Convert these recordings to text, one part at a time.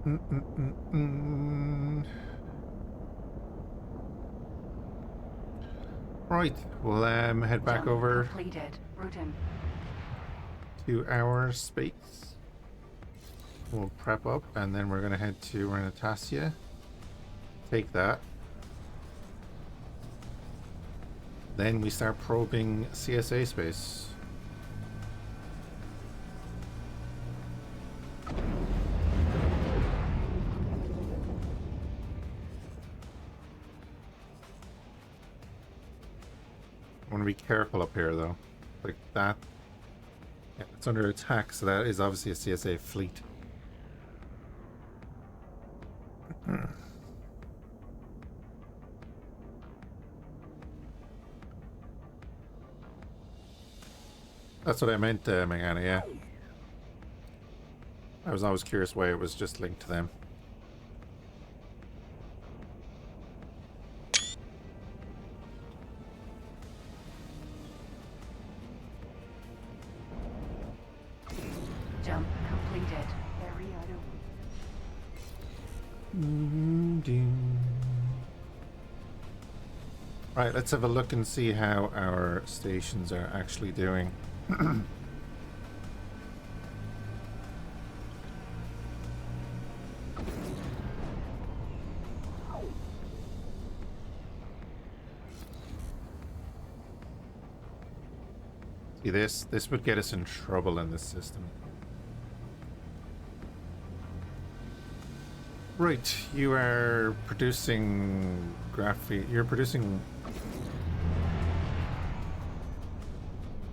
Mm-mm-mm-mm. Right, we'll head back Jump over completed. Routine. to our space. We'll prep up, and then we're gonna head to Renatasia. Take that. Then we start probing CSA space. I want to be careful up here, though. Like that. Yeah, it's under attack, so that is obviously a CSA fleet. That's what I meant, Megana, yeah. I was always curious why it was just linked to them. Jump completed. Right, let's have a look and see how our stations are actually doing. See this? This would get us in trouble in this system. Right, you are producing graphene. You're producing.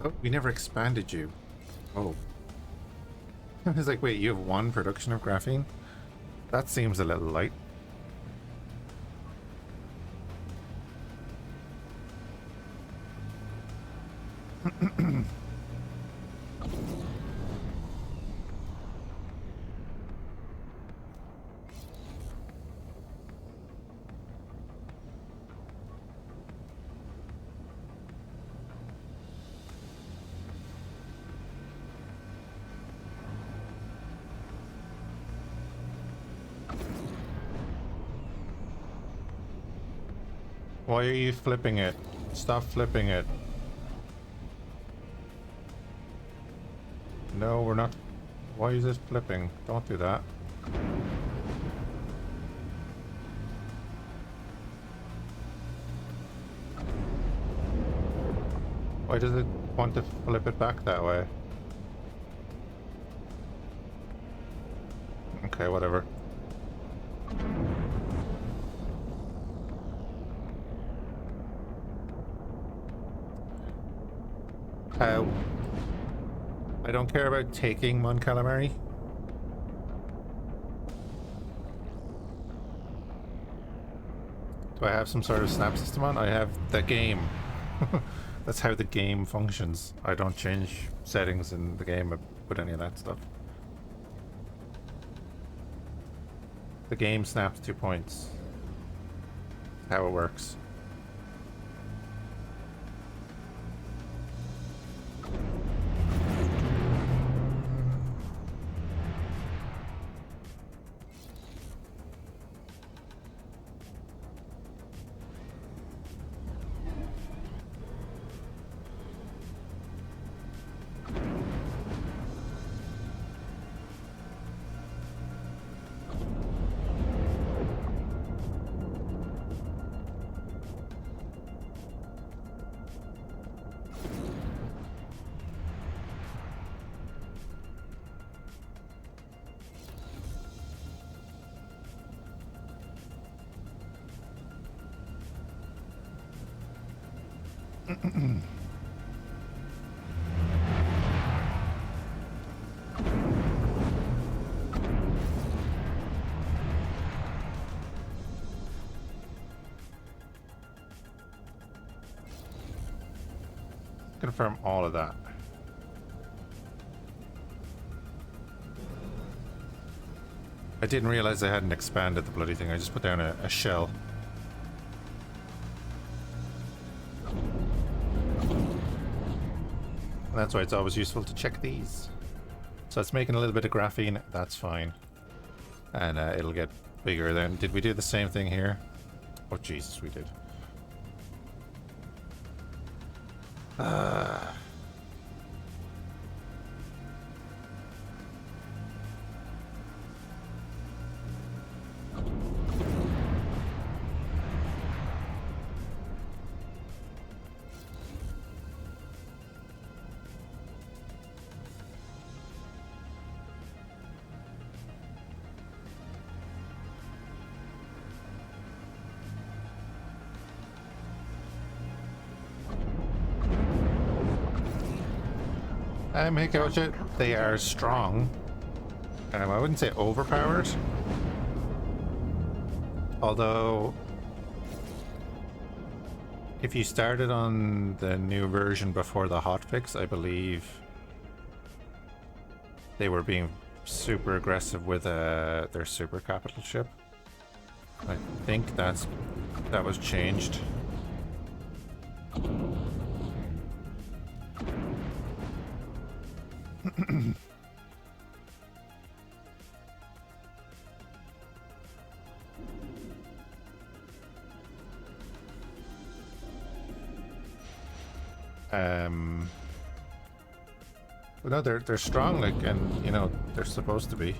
Oh, we never expanded you. Oh. I was like, wait, you have one production of graphene? That seems a little light. Why are you flipping it? Stop flipping it. No, we're not. Why is it flipping? Don't do that. Why does it want to flip it back that way? Okay, whatever. I don't care about taking Mon Calamari. Do I have some sort of snap system on? I have the game. That's how the game functions. I don't change settings in the game with any of that stuff. The game snaps 2 points. How it works. Confirm all of that. I didn't realize I hadn't expanded the bloody thing. I just put down a shell. And that's why it's always useful to check these. So it's making a little bit of graphene. That's fine. And it'll get bigger then. Did we do the same thing here? Oh, Jesus, we did. Hikocha, they are strong. I wouldn't say overpowered. Although, if you started on the new version before the hotfix, I believe they were being super aggressive with their super capital ship. I think that was changed. But no, they're strong, like, and you know they're supposed to be.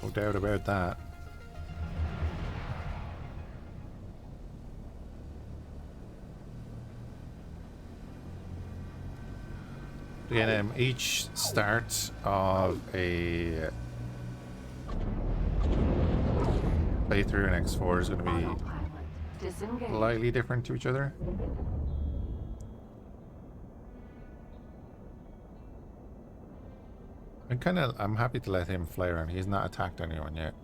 No doubt about that. Again, each start of a playthrough in X4 is going to be slightly different to each other. I'm happy to let him fly around. He's not attacked anyone yet.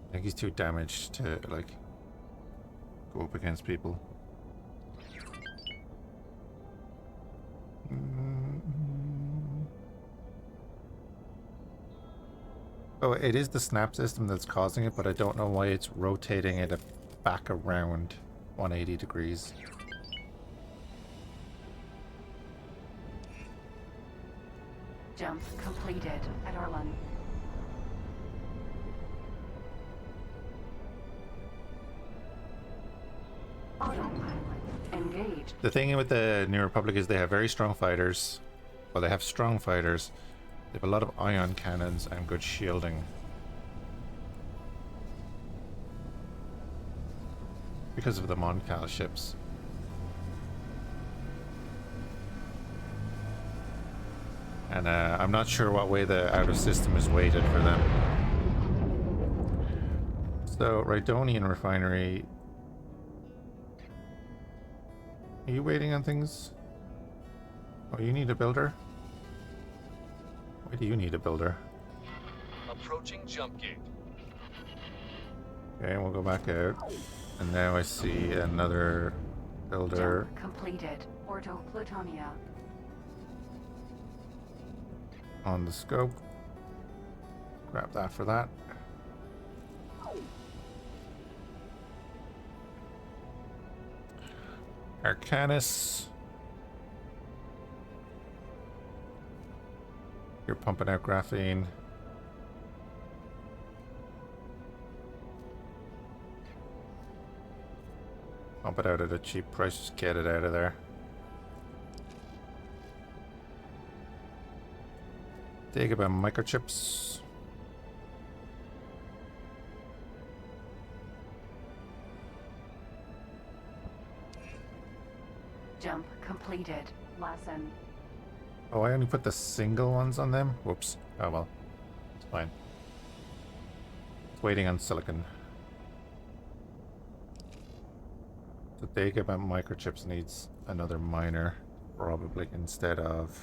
I think he's too damaged to like go up against people. Oh, it is the snap system that's causing it, but I don't know why it's rotating it back around 180 degrees. Jump completed at Orlan. Autopilot engaged. The thing with the New Republic is they have very strong fighters. Well, they have strong fighters. They have a lot of ion cannons and good shielding. Because of the Moncal ships. And I'm not sure what way the outer system is weighted for them. So, Rhydonian refinery. Are you waiting on things? Oh, you need a builder? Why do you need a builder? Approaching jump gate. Okay, we'll go back out. And now I see another builder. Jump completed. Ordo Plutonia. On the scope. Grab that for that. Arcanus. You're pumping out graphene. Pump it out at a cheap price, just get it out of there. Dig about microchips. Jump completed. Lesson. Oh, I only put the single ones on them? Whoops. Oh well. It's fine. It's waiting on silicon. The Dagobah microchips needs another miner, probably, instead of...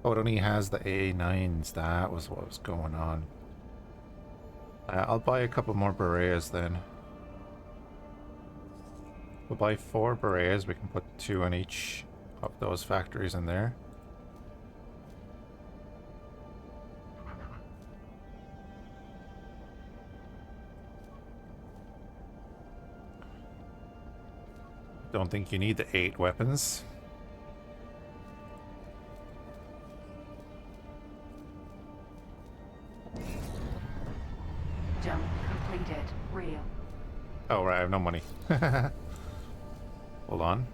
Oh, it only has the A9s. That was what was going on. I'll buy a couple more Bereas then. We'll buy 4 Bereas. We can put 2 on each of those factories in there. Don't think you need the 8 weapons. Jump completed. Real. Oh, right, I have no money. Hold on.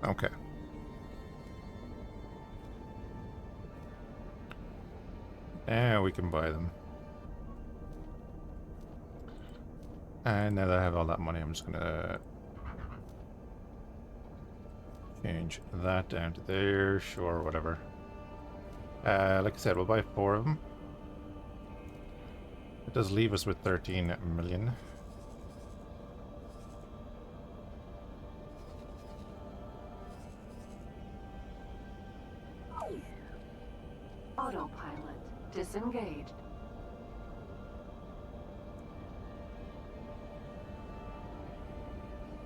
Okay. Now we can buy them. And now that I have all that money, I'm just gonna change that down to there. Sure, whatever. Like I said, we'll buy 4 of them. It does leave us with 13 million. Autopilot disengaged.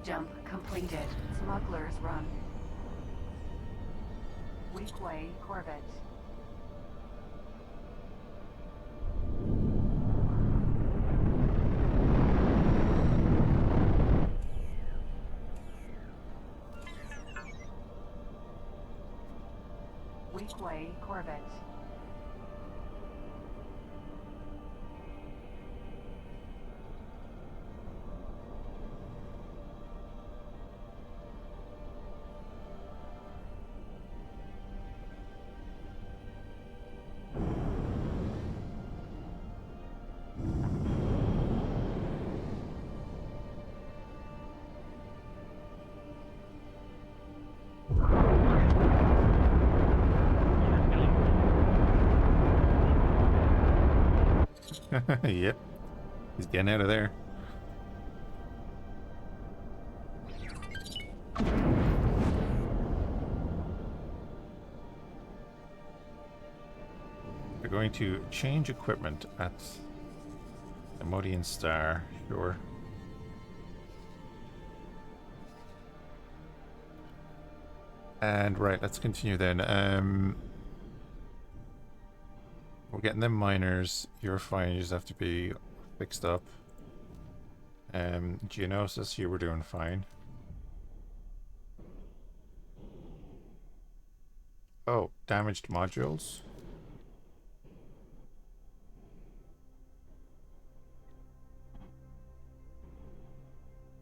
Jump completed. Smuggler's Run. Weak Way Corvette. Weak Way Corvette. Yep. He's getting out of there. We're going to change equipment at Emodian Star. Sure. And right, let's continue then. We're getting them miners. You're fine. You just have to be fixed up. Geonosis, you were doing fine. Oh, damaged modules.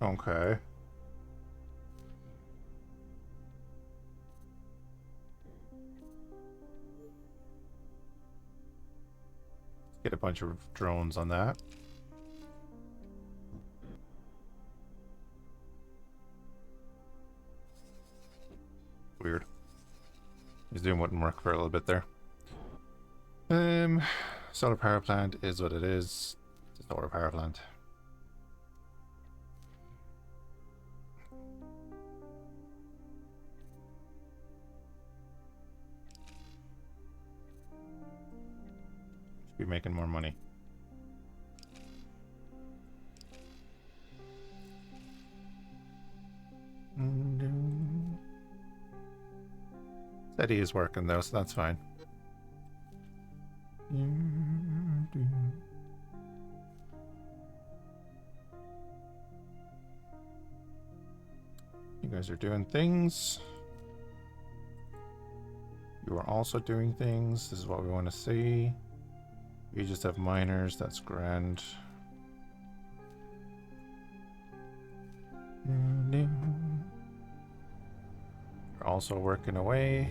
Okay. Get a bunch of drones on that. Weird. He's doing wouldn't work for a little bit there. Solar power plant is what it is. It's a solar power plant. Should be making more money. Steady is working though, so that's fine. You guys are doing things. You are also doing things. This is what we want to see. You just have miners, that's grand. You're also working away.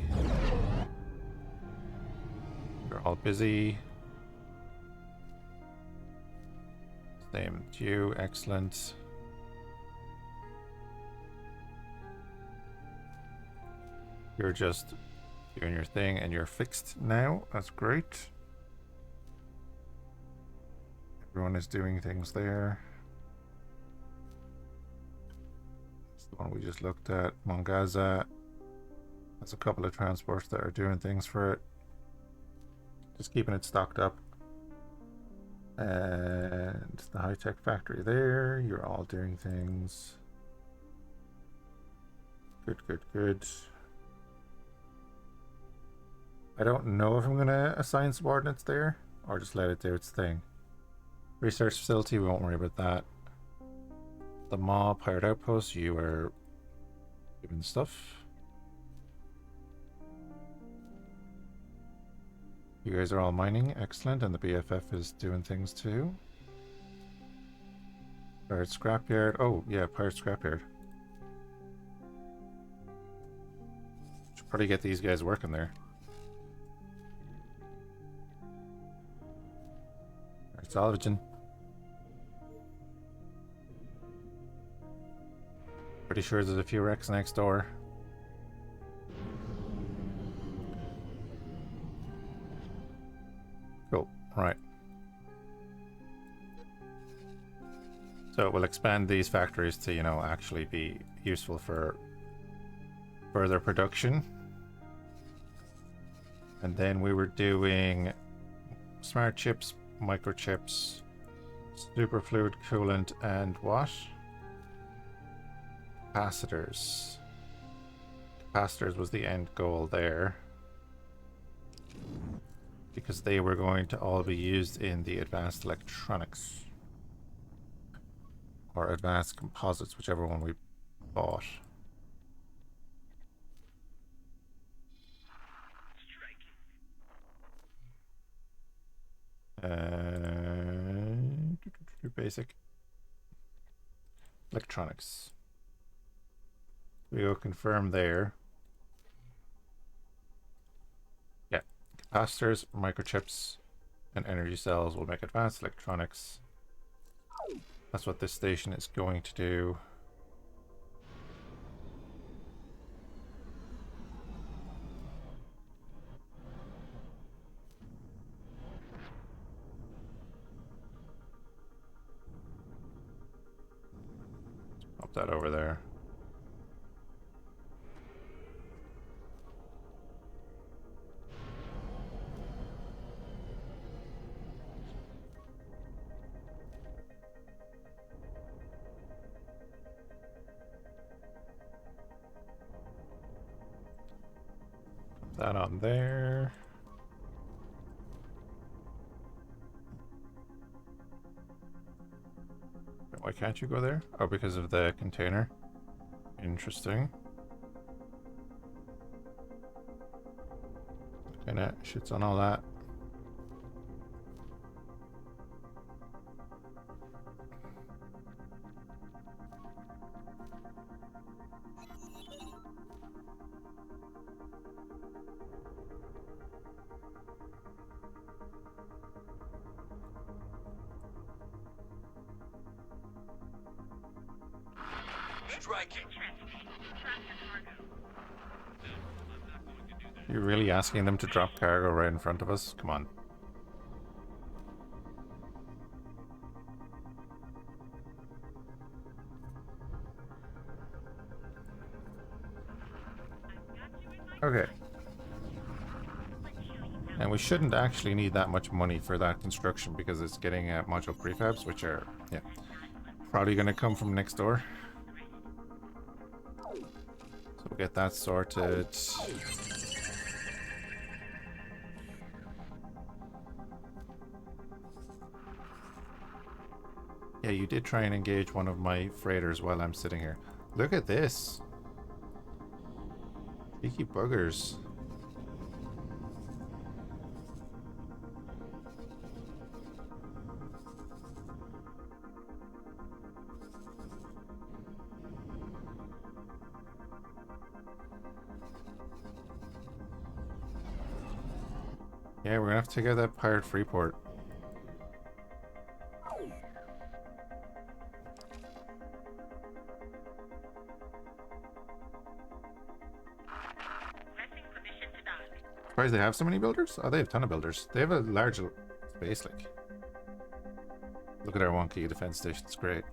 You're all busy. Same with you, excellent. You're just doing your thing and you're fixed now. That's great. Everyone is doing things there. It's the one we just looked at. Mongaza. There's a couple of transports that are doing things for it. Just keeping it stocked up. And the high-tech factory there. You're all doing things. Good, good, good. I don't know if I'm going to assign subordinates there or just let it do its thing. Research facility, we won't worry about that. The mob hired outpost, you are given stuff. You guys are all mining, excellent, and the BFF is doing things too. Pirate scrapyard, oh yeah, pirate scrapyard. Should probably get these guys working there. Salvaging. Pretty sure there's a few wrecks next door. Cool. Right. So we'll expand these factories to, you know, actually be useful for further production. And then we were doing smart chips, microchips, superfluid coolant, and what? Capacitors. Capacitors was the end goal there, because they were going to all be used in the advanced electronics or advanced composites, whichever one we bought. Basic electronics. We go confirm there. Yeah, capacitors, microchips, and energy cells will make advanced electronics. That's what this station is going to do. Pop that over there. That on there. Why can't you go there? Oh, because of the container. Interesting. Kinda shits on all that. Striking. You're really asking them to drop cargo right in front of us? Come on. Okay. And we shouldn't actually need that much money for that construction because it's getting module prefabs, which are, yeah, probably going to come from next door. So we'll get that sorted. Yeah, you did try and engage one of my freighters while I'm sitting here. Look at this. Cheeky buggers. Yeah, we're gonna have to take out that pirate free port. Surprised they have so many builders? Oh, they have a ton of builders. They have a large space, like. Look at our wonky defense station. It's great.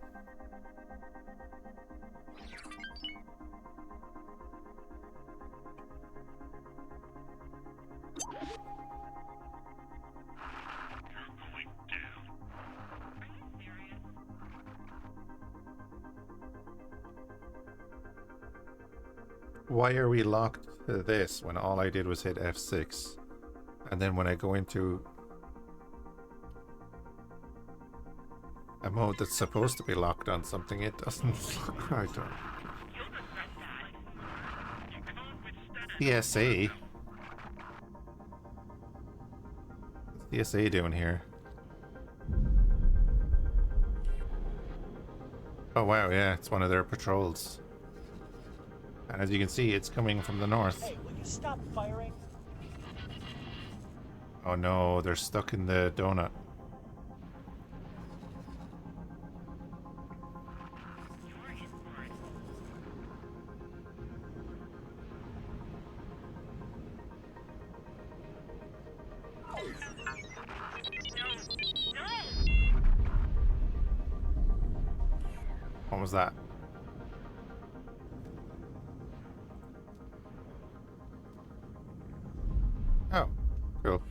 Why are we locked to this when all I did was hit F6? And then when I go into a mode that's supposed to be locked on something, it doesn't look right. CSA? What's CSA doing here? Oh wow, yeah, it's one of their patrols. And as you can see, it's coming from the north. Hey, will you stop firing? Oh no, they're stuck in the donut. What was that? Oh, cool.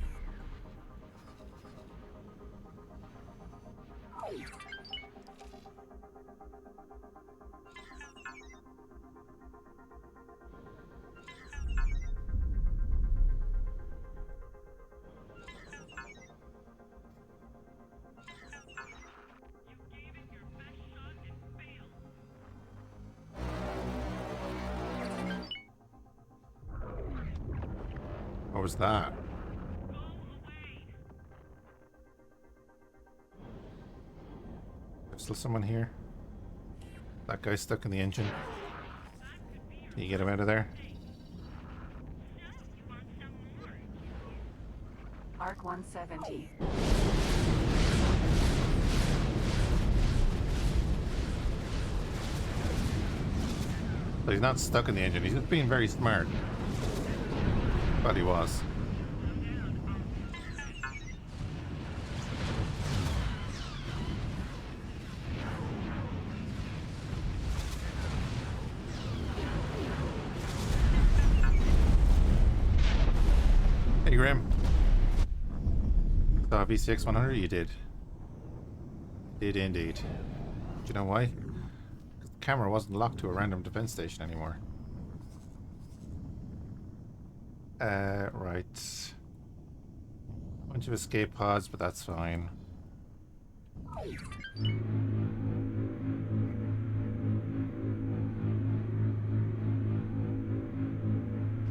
What was that? There's still someone here. That guy's stuck in the engine. Can you get him out of there? Arc 170. So he's not stuck in the engine. He's just being very smart. But he was. Hey, Grim. Saw VCX 100? You did. Did indeed. Do you know why? Because the camera wasn't locked to a random defense station anymore. Right. Bunch of escape pods, but that's fine.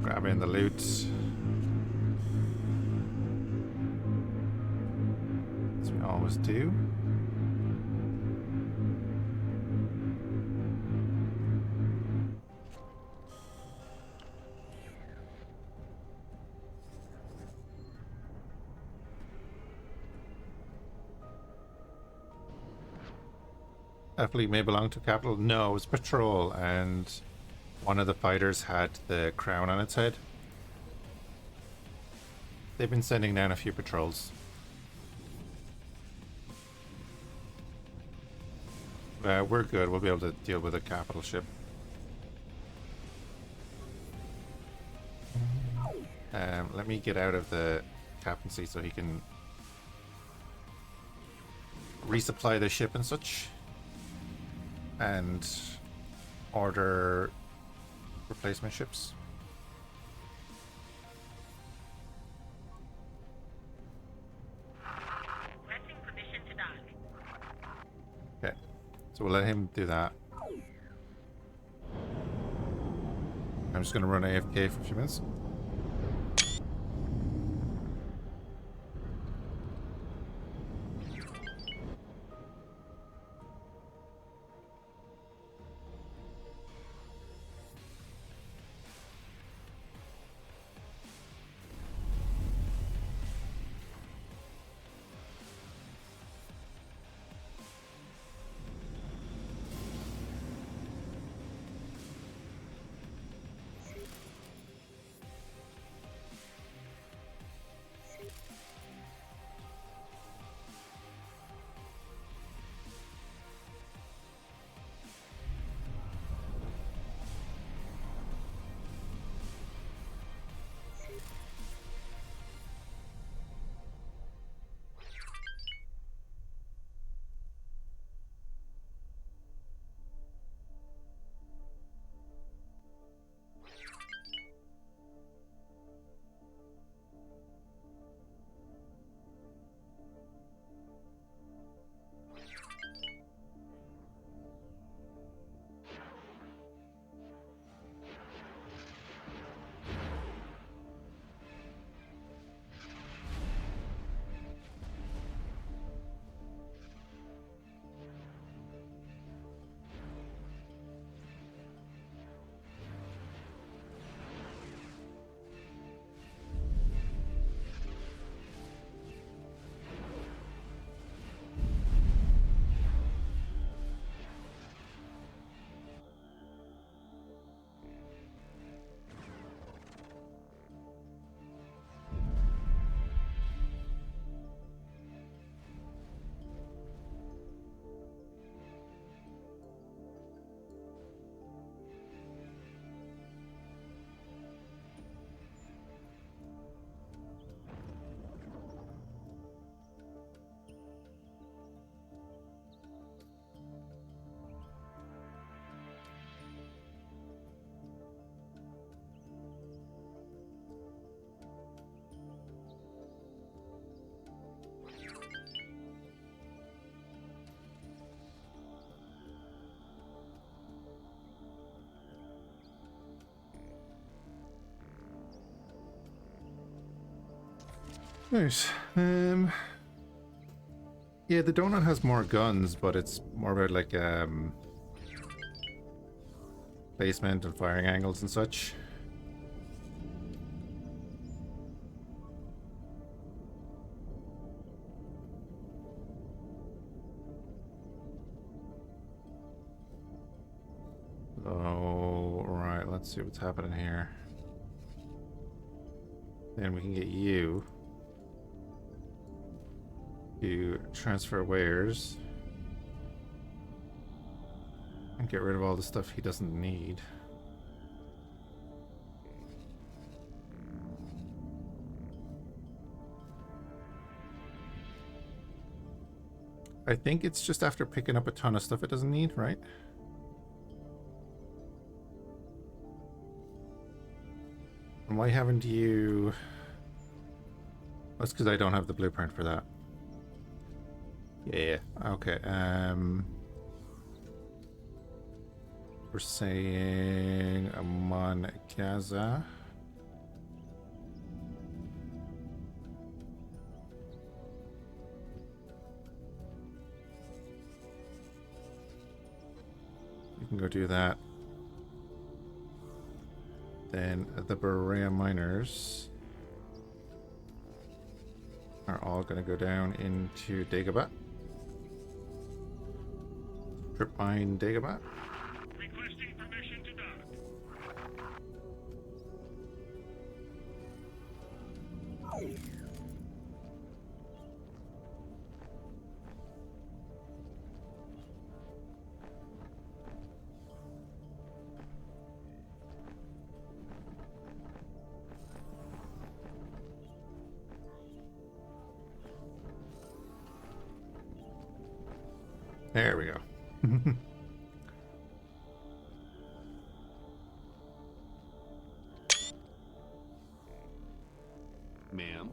Grabbing the loot. As we always do. That fleet may belong to Capital. No, it was patrol, and one of the fighters had the crown on its head. They've been sending down a few patrols. We're good. We'll be able to deal with a capital ship. Let me get out of the captaincy so he can resupply the ship and such. And order replacement ships. Requesting permission to dock. Okay, so we'll let him do that. I'm just going to run AFK for a few minutes. Right. Yeah, the donut has more guns, but it's more about like placement and firing angles and such. Oh, right. Let's see what's happening here. Then we can get you to transfer wares and get rid of all the stuff he doesn't need. I think it's just after picking up a ton of stuff it doesn't need, right? And why haven't you... That's because I don't have the blueprint for that. Yeah, okay. We're saying Amon Gaza. You can go do that. Then the Berea miners are all going to go down into Dagobah. Trip mine Dagobah. Requesting permission to dock. There we go. Ma'am.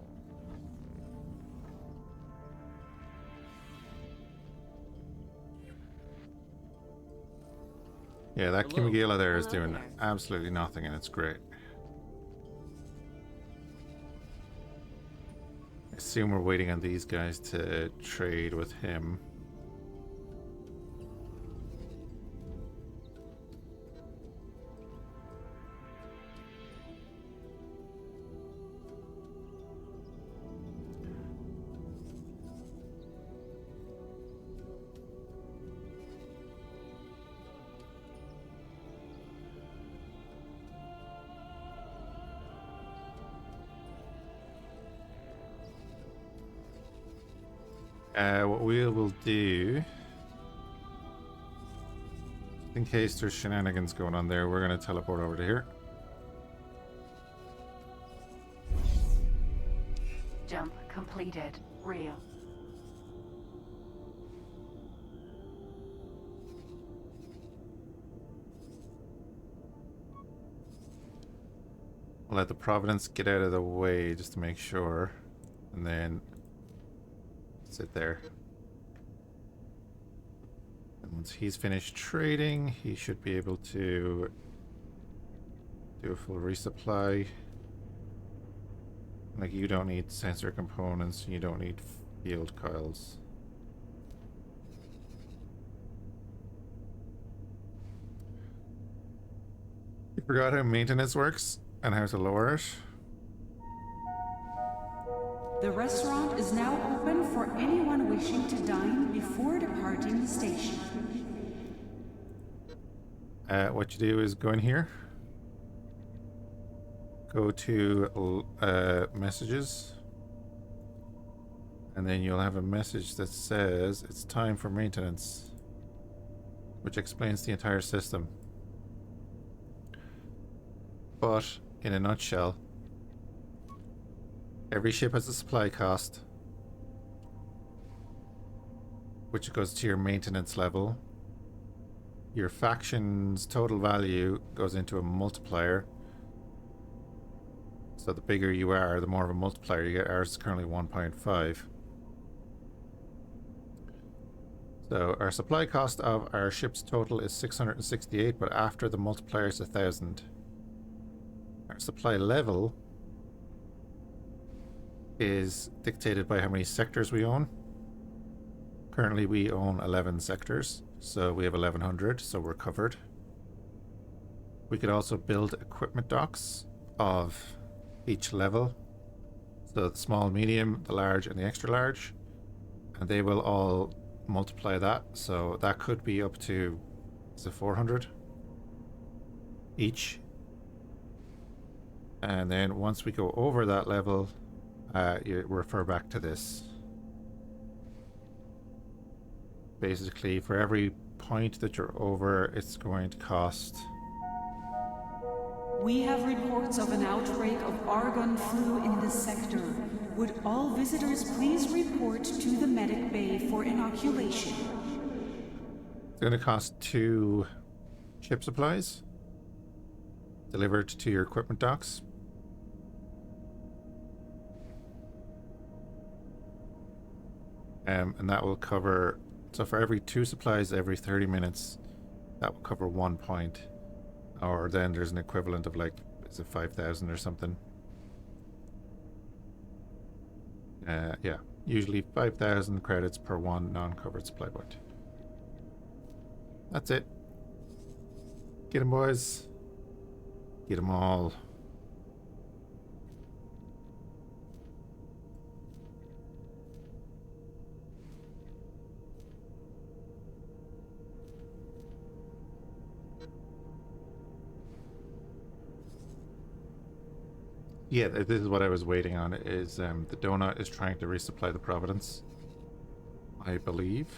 Yeah, that Hello. Kimigila there is Hello doing there. absolutely nothing, and it's great. I assume we're waiting on these guys to trade with him. What we will do, in case there's shenanigans going on there, we're going to teleport over to here. Jump completed. Real. We'll let the Providence get out of the way just to make sure, and then sit there. And once he's finished trading, he should be able to do a full resupply. Like, you don't need sensor components, you don't need field coils. You forgot how maintenance works and how to lower it? The restaurant is now open for anyone wishing to dine before departing the station. What you do is go in here, go to messages, and then you'll have a message that says it's time for maintenance, which explains the entire system. But in a nutshell, every ship has a supply cost, which goes to your maintenance level. Your faction's total value goes into a multiplier. So the bigger you are, the more of a multiplier you get. Ours is currently 1.5. So our supply cost of our ship's total is 668, but after the multiplier is 1,000. Our supply level is dictated by how many sectors we own. Currently we own 11 sectors, so we have 1100, so we're covered. We could also build equipment docks of each level. So the small, medium, the large, and the extra large. And they will all multiply that. So that could be up to, is it 400 each? And then once we go over that level, you refer back to this. Basically, for every point that you're over, it's going to cost... We have reports of an outbreak of argon flu in this sector. Would all visitors please report to the medic bay for inoculation? It's going to cost 2 ship supplies delivered to your equipment docks. And that will cover... So for every 2 supplies every 30 minutes, that will cover 1 point. Or then there's an equivalent of like, is it 5,000 or something? Yeah, usually 5,000 credits per 1 non-covered supply point. That's it. Get 'em, boys. Get 'em all. Yeah, this is what I was waiting on, is the donut is trying to resupply the Providence, I believe.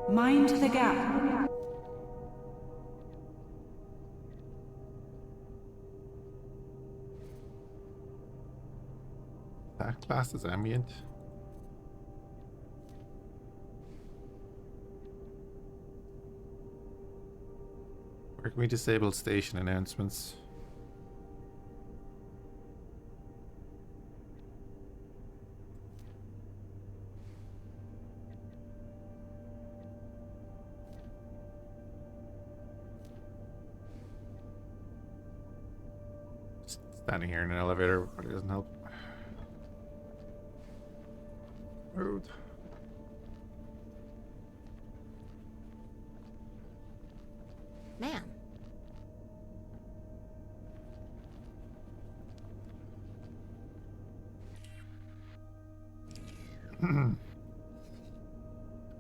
Mind the gap. That class is ambient. Where can we disable station announcements? Standing here in an elevator probably doesn't help. Rude. Man.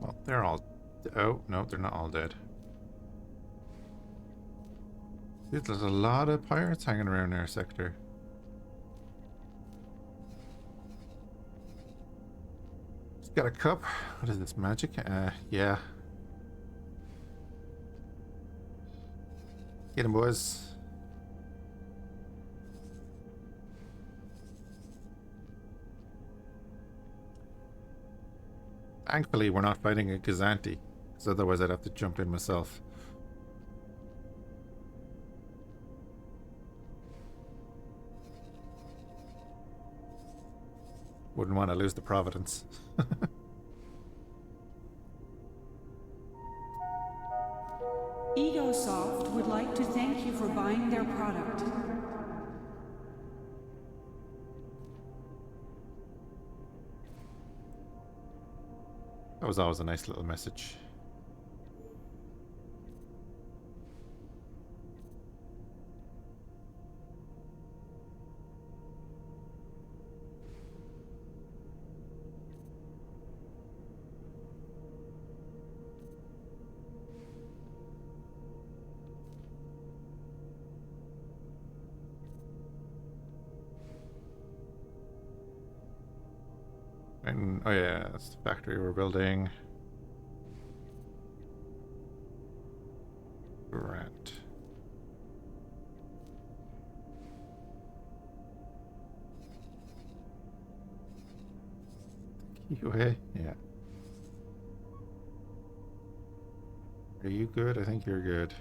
Well, they're all... Oh, no, they're not all dead. Dude, there's a lot of pirates hanging around our sector. Just got a cup. What is this, magic? Yeah. Get him, boys. Thankfully, we're not fighting a Gazanti, because otherwise I'd have to jump in myself. Wouldn't want to lose the Providence. EgoSoft would like to thank you for buying their product. That was always a nice little message. And, oh yeah, that's the factory we're building. Grant. You away? Yeah. Are you good? I think you're good.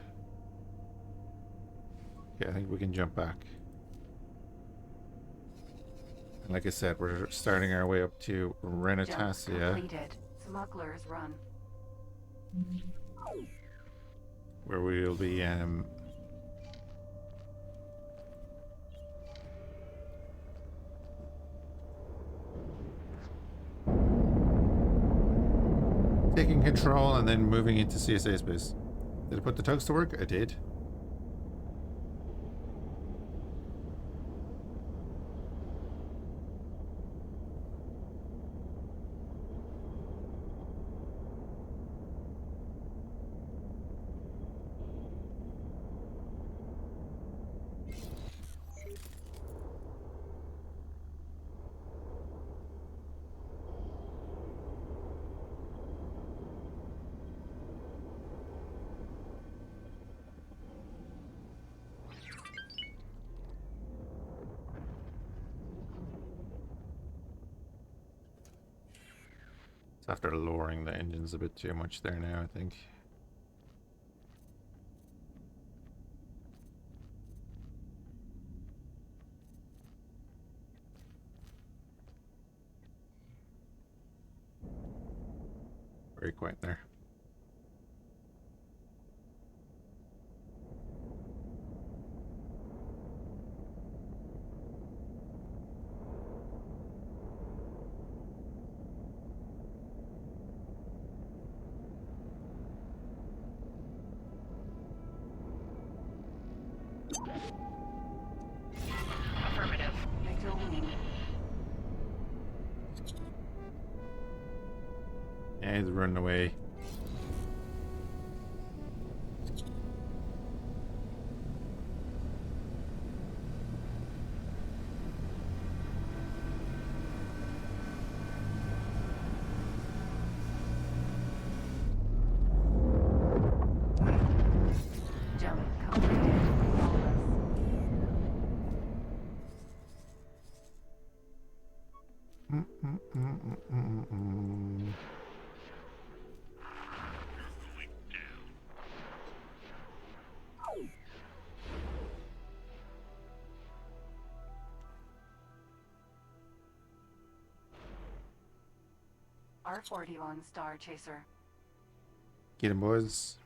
Okay, I think we can jump back. And like I said, we're starting our way up to Jump Renatasia, completed. Smuggler's Run. where we will be taking control and then moving into CSA space. Did I put the tugs to work? I did. It's after lowering the engines a bit too much there now, I think. Very quiet there. Affirmative. Victor winning. Yeah, he's running away. Jump completed. R41 Star Chaser. Get him, boys.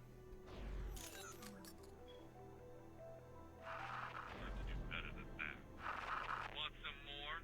Better than that. Want some more?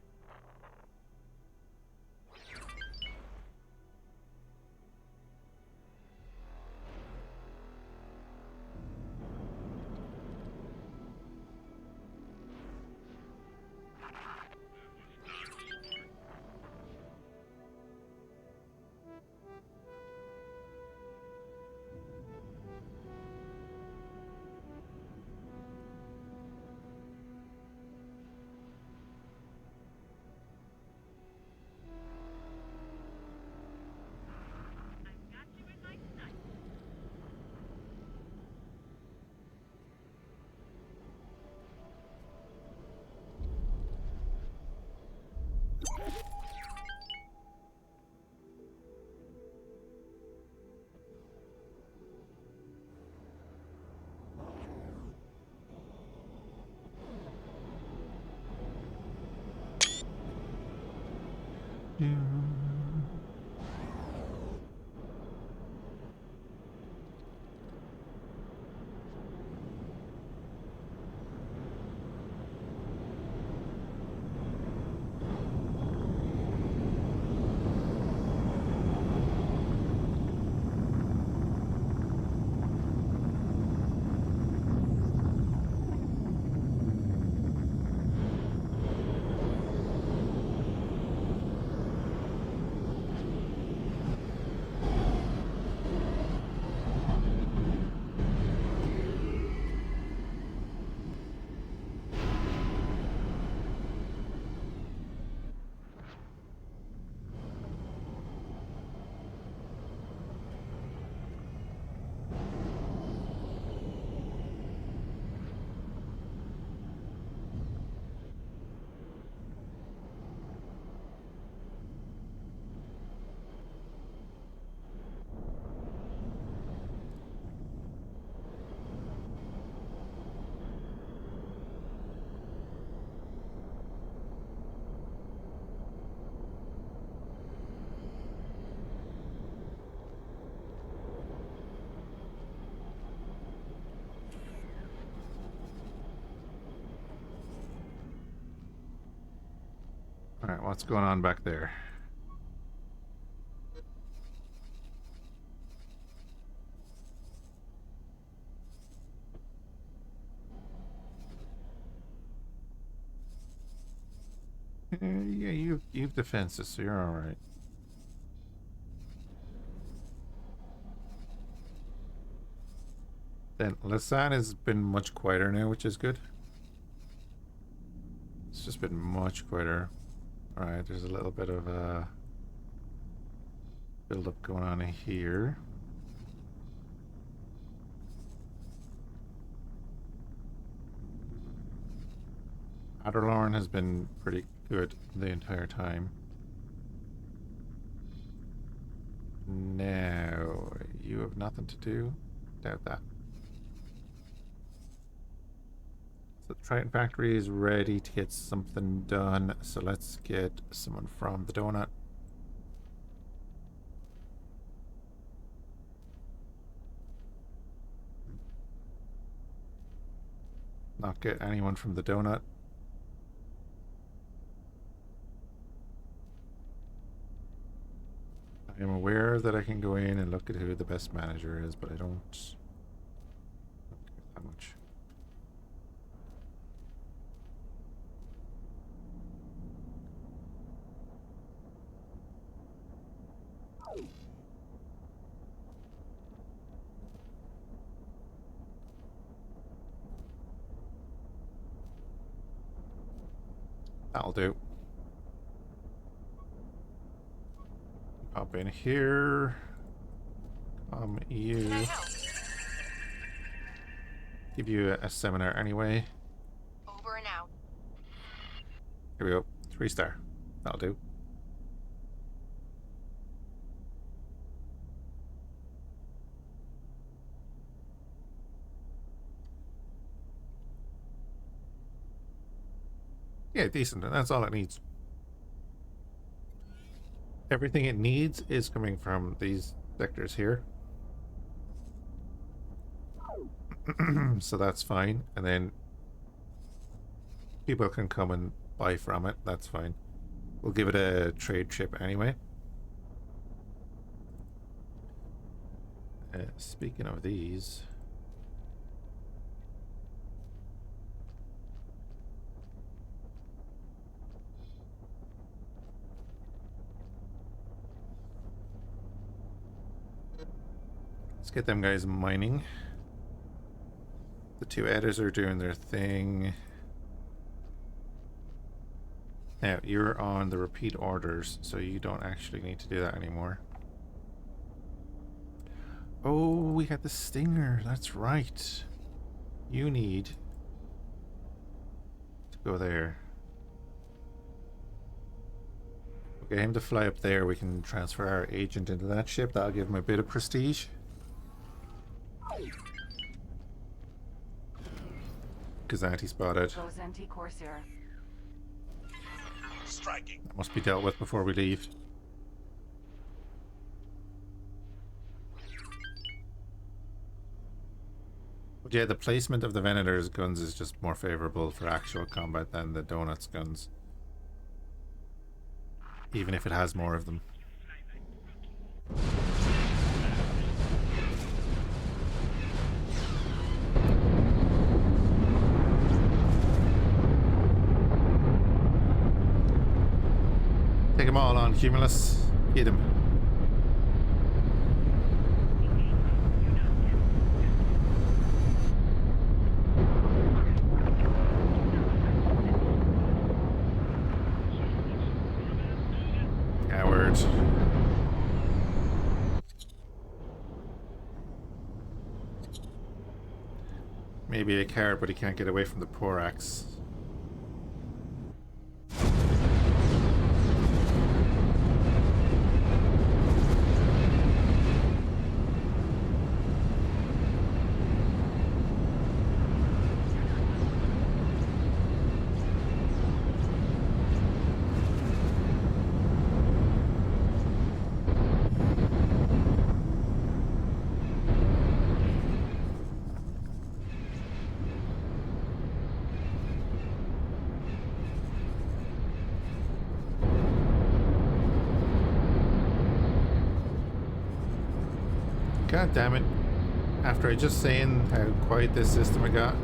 Alright, what's going on back there? Yeah, you've defenses, so you're alright. Then Lasan has been much quieter now, which is good. It's just been much quieter. Alright, there's a little bit of build up going on here. Adderlorn has been pretty good the entire time. Now, you have nothing to do? Doubt that. So the Triton factory is ready to get something done, so let's get someone from the donut. Not get anyone from the donut. I am aware that I can go in and look at who the best manager is, but I don't care that much. That'll do. Pop in here. You. Give you a seminar anyway. Over and out. Here we go. 3-star. That'll do. Yeah, decent. That's all it needs. Everything it needs is coming from these sectors here. So that's fine. And then people can come and buy from it. That's fine. We'll give it a trade ship anyway. Speaking of these... Let's get them guys mining. The two editors are doing their thing. Now, you're on the repeat orders, so you don't actually need to do that anymore. Oh, we got the stinger. That's right. You need to go there. We'll get him to fly up there. We can transfer our agent into that ship. That'll give him a bit of prestige. Kazanti spotted. Rosenti Corsair. Striking. That must be dealt with before we leave. But yeah, the placement of the Venator's guns is just more favorable for actual combat than the Donut's guns. Even if it has more of them. Take them all on, Cumulus. Get him. Coward. Maybe a coward, but he can't get away from the Porax. God damn it. After I just saying how quiet this system I got.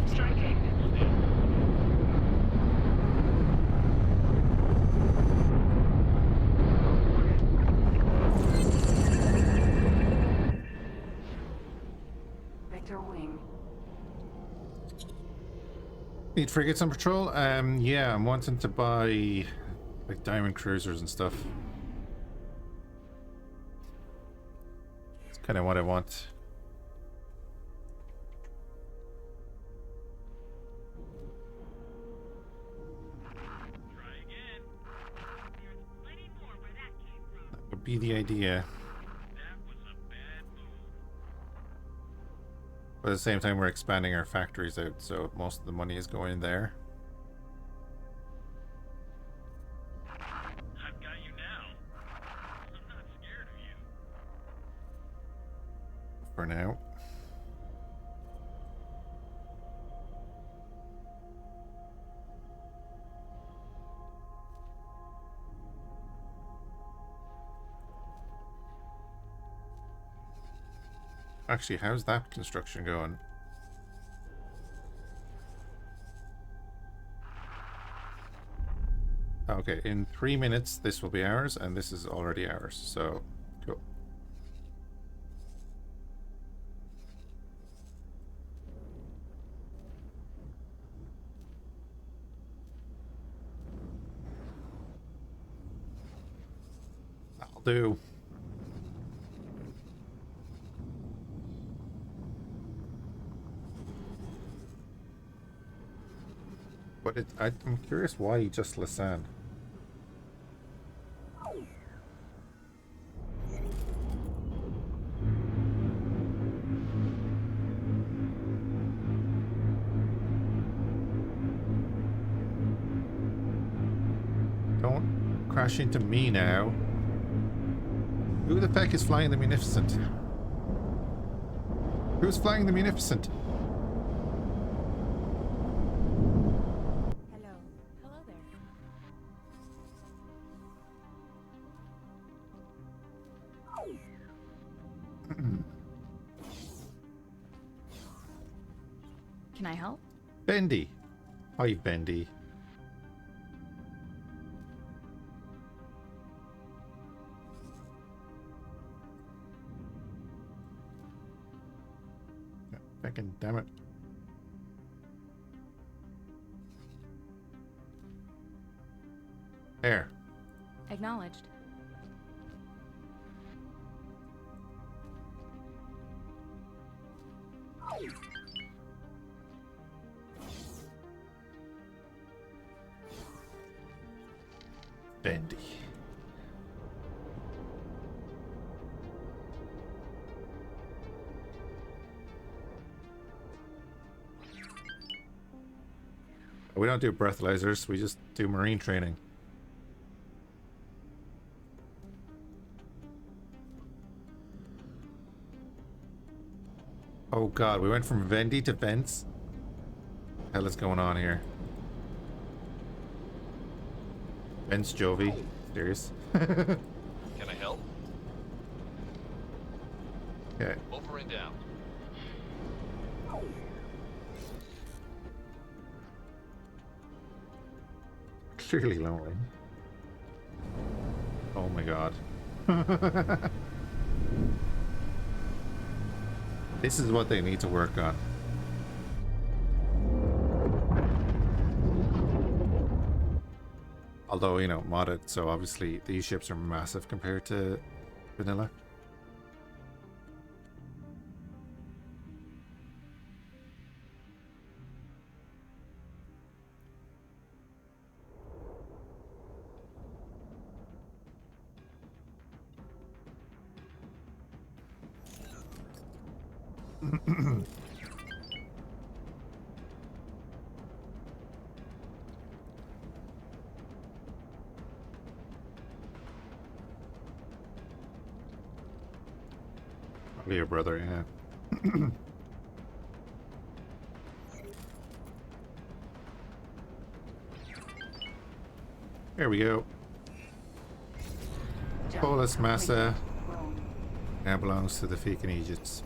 Striking. Victor Wing. Need frigates on patrol? Yeah, I'm wanting to buy like diamond cruisers and stuff. It's kind of what I want. Try again. There's plenty more where that came from. That would be the idea. That was a bad move. But at the same time, we're expanding our factories out, so most of the money is going there. I've got you now. I'm not scared of you. For now. Actually, how's that construction going? Okay, in 3 minutes this will be ours, and this is already ours, so cool. That'll do. But I'm curious why just Lasan. Don't crash into me now. Who the feck is flying the Munificent? Who's flying the Munificent? Hello. Hello there. Can I help? Bendy. Hi, Bendy. Fucking damn it. There. Acknowledged. Bendy. We don't do breathalyzers, we just do marine training. Oh god, we went from Vendi to Vents. Hell is going on here? Vents Jovi. Serious? Can I help? Okay. Over and down. Clearly lonely. Oh my god. This is what they need to work on. Although, you know, modded, so obviously these ships are massive compared to vanilla. Probably your brother, yeah. Here we go. Polis Massa now belongs to the Fhiachs Egypts.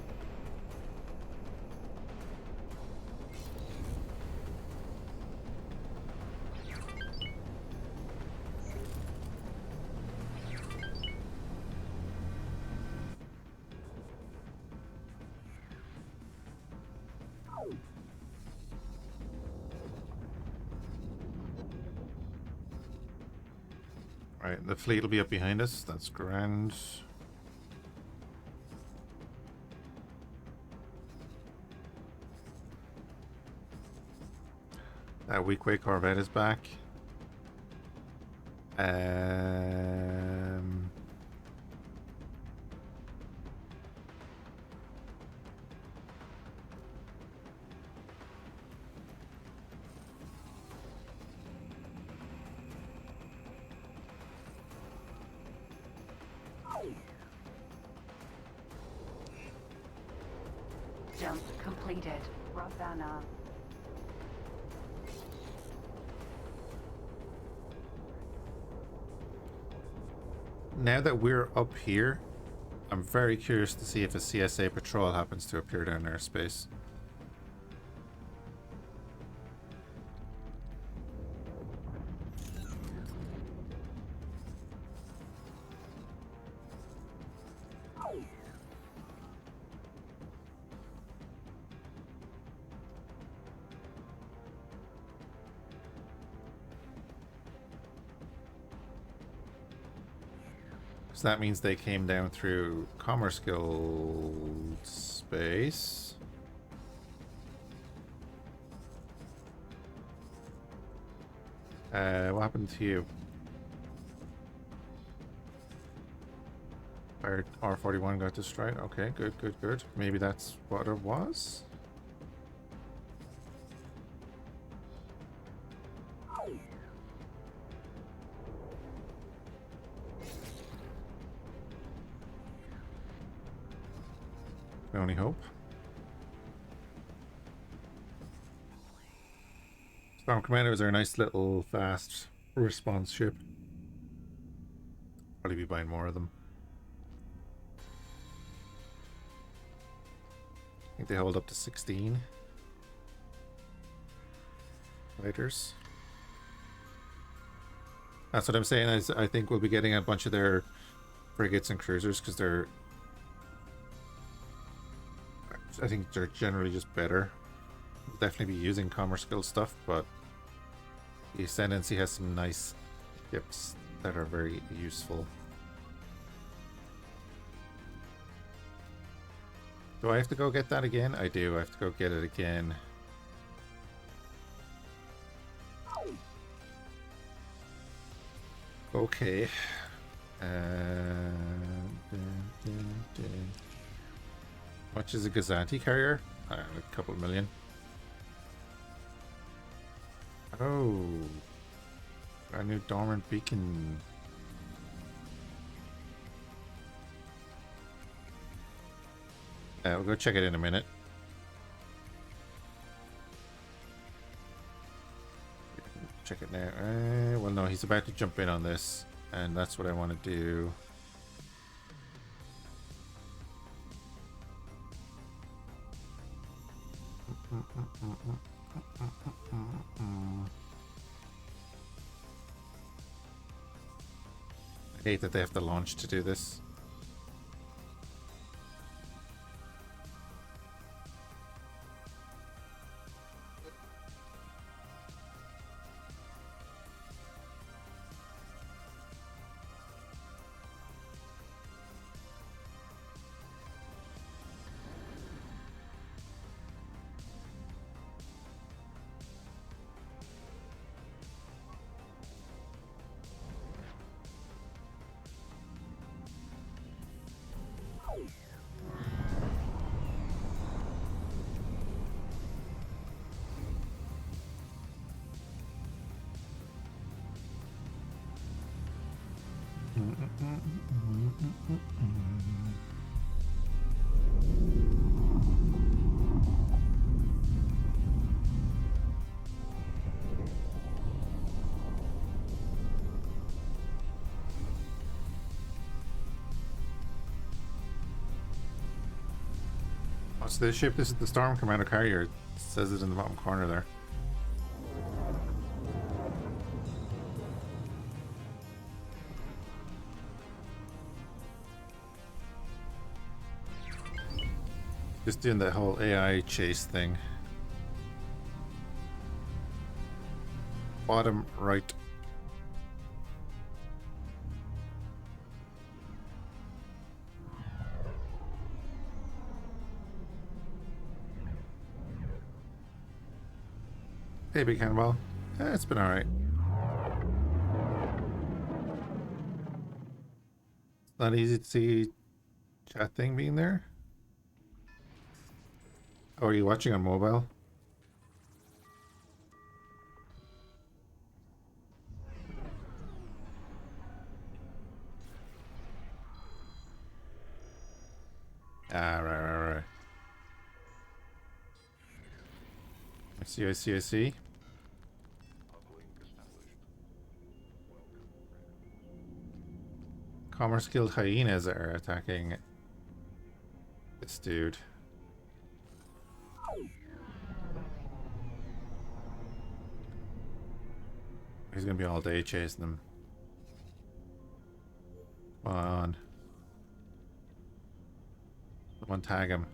Right, the fleet will be up behind us. That's grand. That weak way Corvette is back. Jump completed. Ravana. Now that we're up here, I'm very curious to see if a CSA patrol happens to appear down in airspace. So that means they came down through Commerce Guild space. What happened to you? R41 got destroyed. Okay, good, good, good. Maybe that's what it was? My only hope. Storm Commanders are a nice little fast response ship. Probably be buying more of them. I think they hold up to 16 fighters. That's what I'm saying. Is I think we'll be getting a bunch of their frigates and cruisers because they're. I think they're generally just better. We'll definitely be using Commerce Guild stuff, but the Ascendancy has some nice ships that are very useful. Do I have to go get that again? I do. I have to go get it again. Okay. How much is a Gazanti carrier? A couple million. Oh. A new dormant beacon. We'll go check it in a minute. check it now. Well, no, he's about to jump in on this, and that's what I want to do. I hate that they have to launch to do this. What's this ship? This is the Storm Commander carrier. It says it in the bottom corner there. Just doing that whole AI chase thing. Bottom right. Hey, big cannonball. It's been alright. It's not easy to see chat thing being there. Oh, are you watching on mobile? Ah, right. I see. Commerce Guild hyenas are attacking this dude. He's gonna be all day chasing them. Come on. Someone tag him.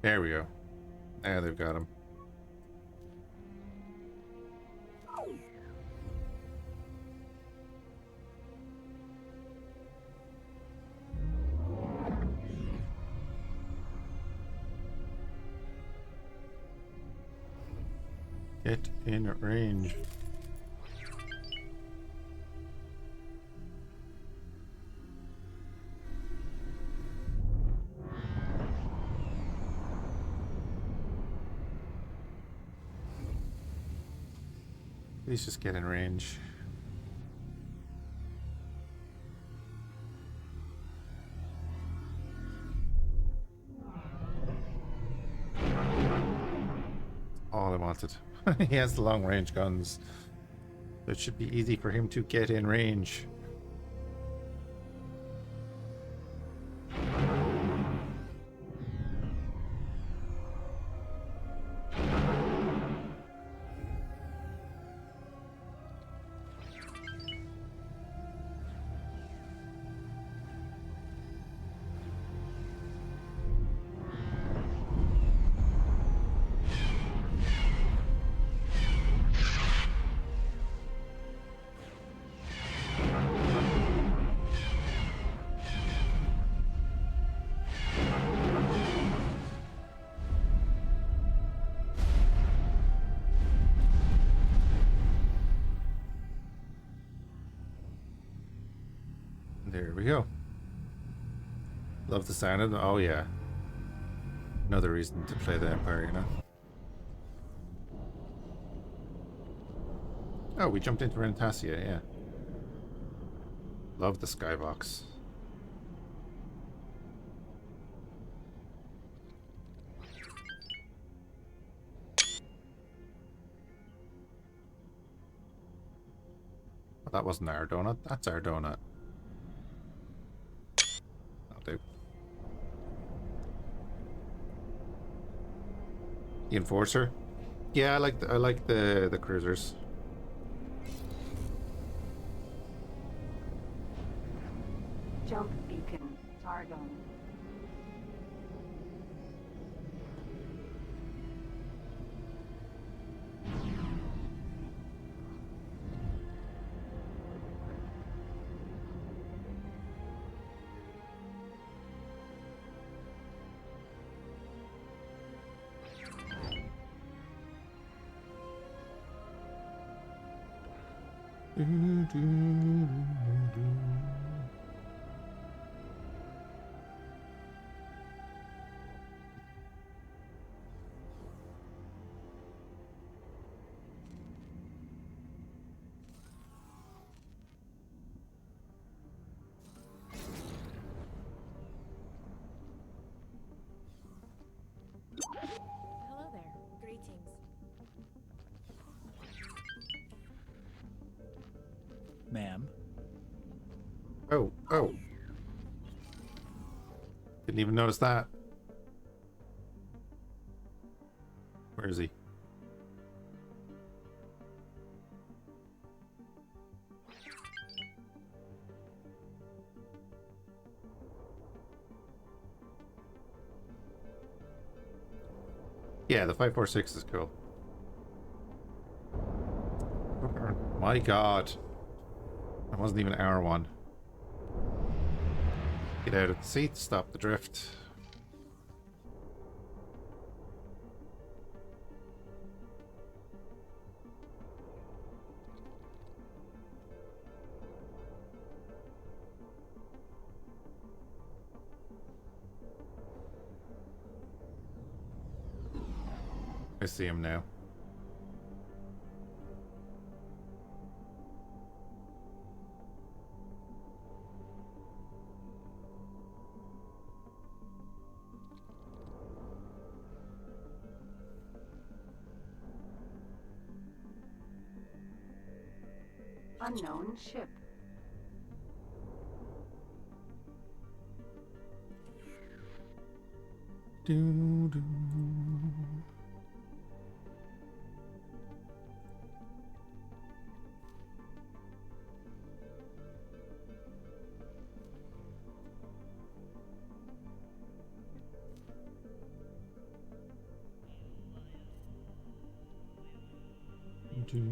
There we go. There, they've got him. Get in range. Please just get in range. All I wanted. He has the long range guns. So it should be easy for him to get in range. There we go. Love the sound of them. Oh yeah. Another reason to play the Empire, you know. Oh, we jumped into Rentasia, yeah. Love the skybox. Oh, that wasn't our donut. That's our donut. That'll do. The Enforcer. Yeah, I like the cruisers. Jump beacon. Targon. Hello there. Greetings. Ma'am. Oh, oh. Didn't even notice that. Where is he? Yeah, the 546 is cool. My god. That wasn't even our one. Get out of the seat, stop the drift. I see him now. Unknown ship. Doo, doo. Doo.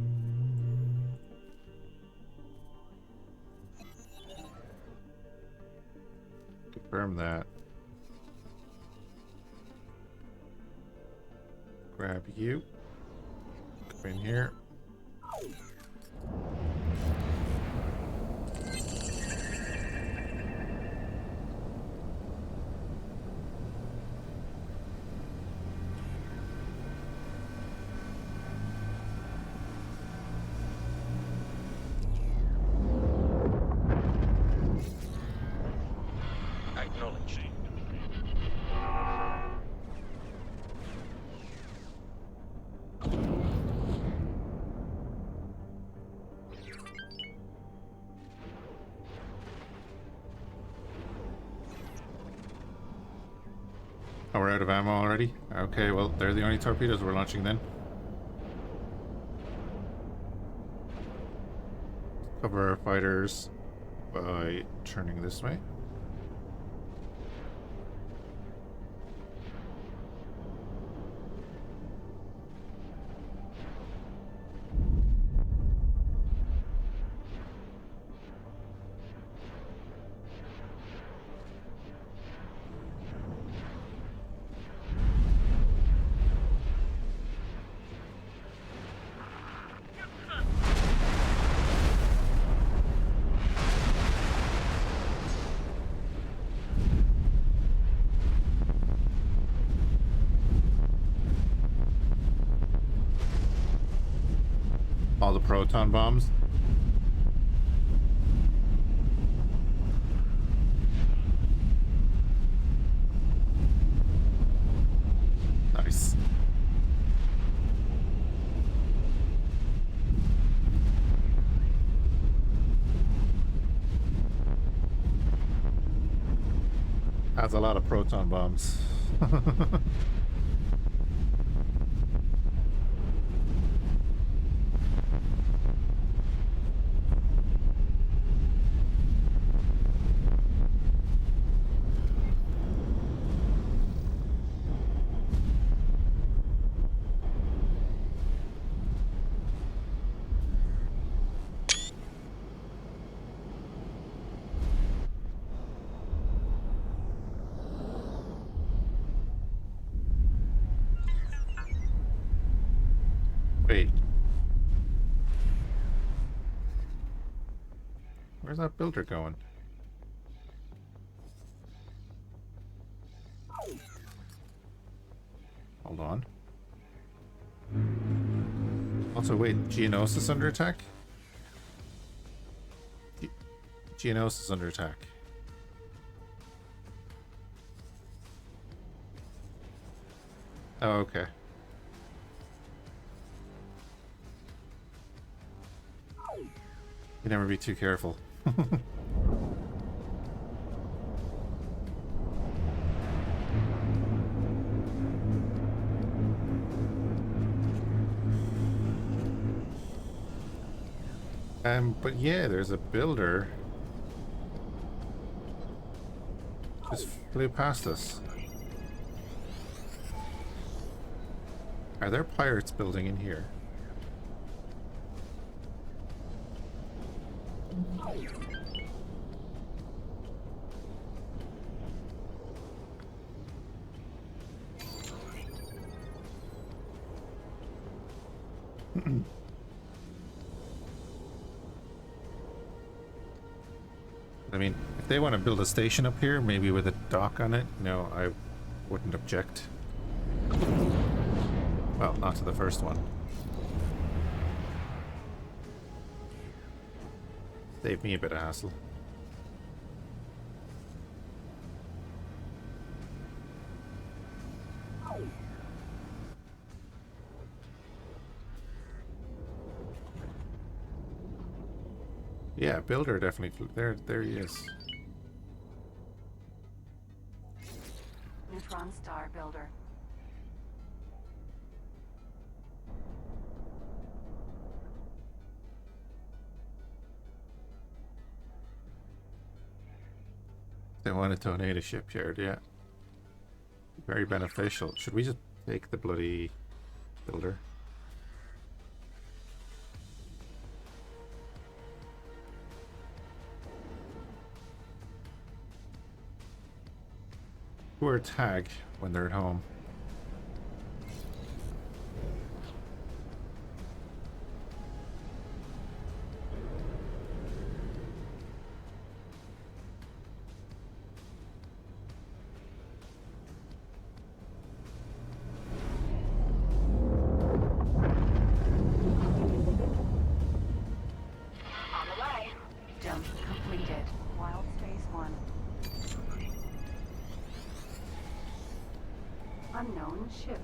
Confirm that. Grab you. Come in here. Acknowledged. Oh, we're out of ammo already? Okay, well, they're the only torpedoes we're launching then. Cover our fighters by turning this way. all the proton bombs. Nice. That's a lot of proton bombs. Wait. Where's that builder going? Hold on. Also, wait, Geonosis under attack? Geonosis under attack. Oh, okay. You never be too careful. But yeah, there's a builder. Just flew past us. Are there pirates building in here? I mean, if they want to build a station up here, maybe with a dock on it, no, I wouldn't object. Well, not to the first one. Save me a bit of hassle. Yeah, builder definitely. There he is. Neutron star builder. They want to donate a shipyard, yeah. Very beneficial. Should we just take the bloody builder? Or tag when they're at home. On the way. Jump completed. Wild Space 1. Unknown ship.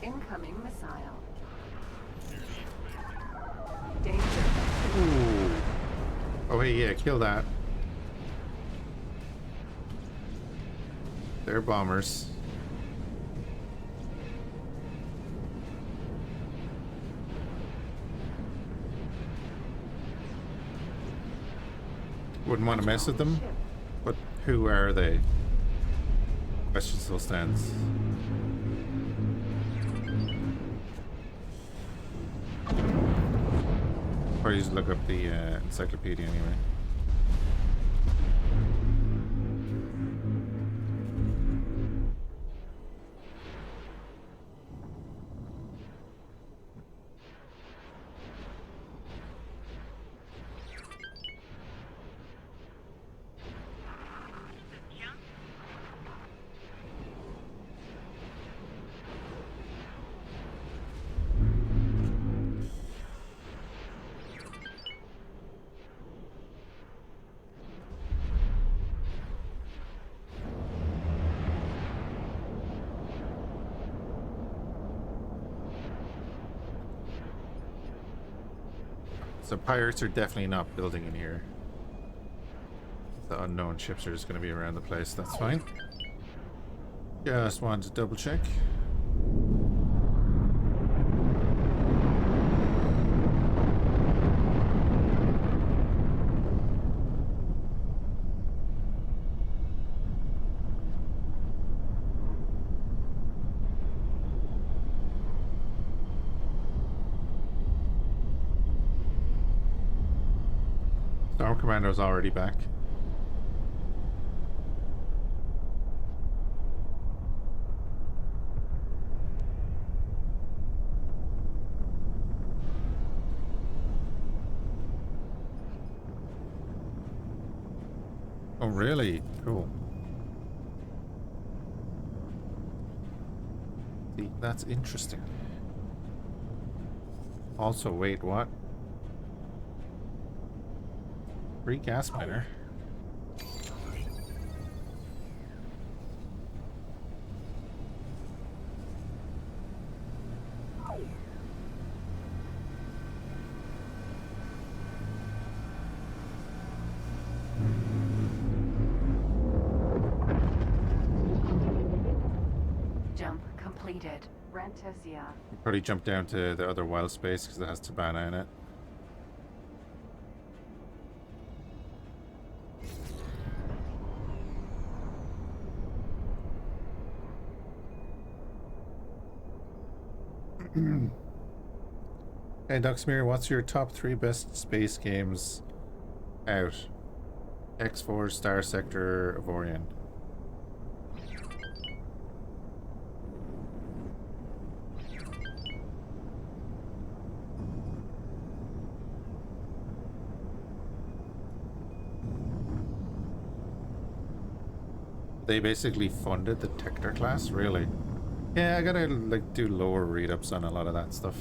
Incoming missile. Danger. Ooh. Oh, hey, yeah, kill that. They're bombers. Wouldn't want to mess with them, but who are they? Question still stands. Probably just look up the encyclopedia anyway. So pirates are definitely not building in here. The unknown ships are just going to be around the place. That's fine. Just wanted to double check. Storm Commando's already back. Oh, really? Cool. See, that's interesting. Also, wait, what? Free gas miner. Jump completed. Rentezia. Probably jump down to the other wild space because it has Tabana in it. Hey Ducksmere, what's your top 3 best space games out? X4, Starsector, Avorion. They basically funded the Tector class, really? Yeah, I gotta like do lower read-ups on a lot of that stuff.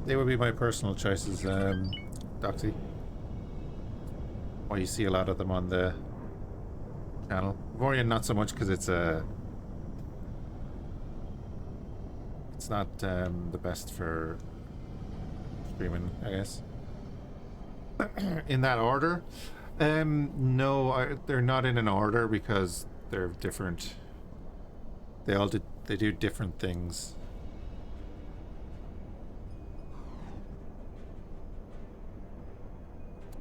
They would be my personal choices, Doxy. Why you see a lot of them on the channel. Vorian not so much because it's not the best for streaming, I guess. In that order? No, they're not in an order because they're different. They do different things.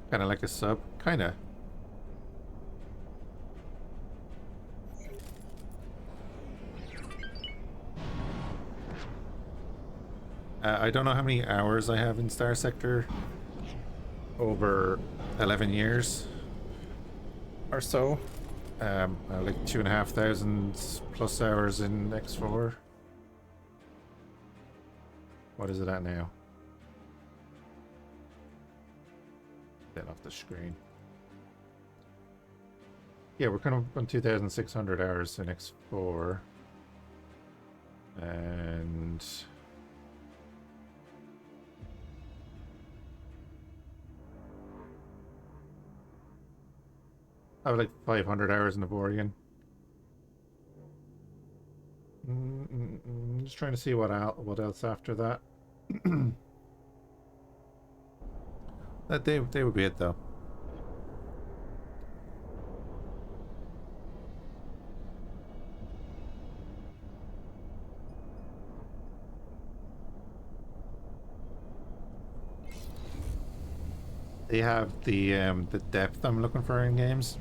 Kind of like a sub, kind of. I don't know how many hours I have in Starsector. Over 11 years or so. Like 2,500 plus hours in X4. What is it at now? Get off the screen. Yeah, we're kind of on 2,600 hours in X4. And I have like 500 hours in the Vorian. Just trying to see what else after that. That they would be it though. They have the depth I'm looking for in games.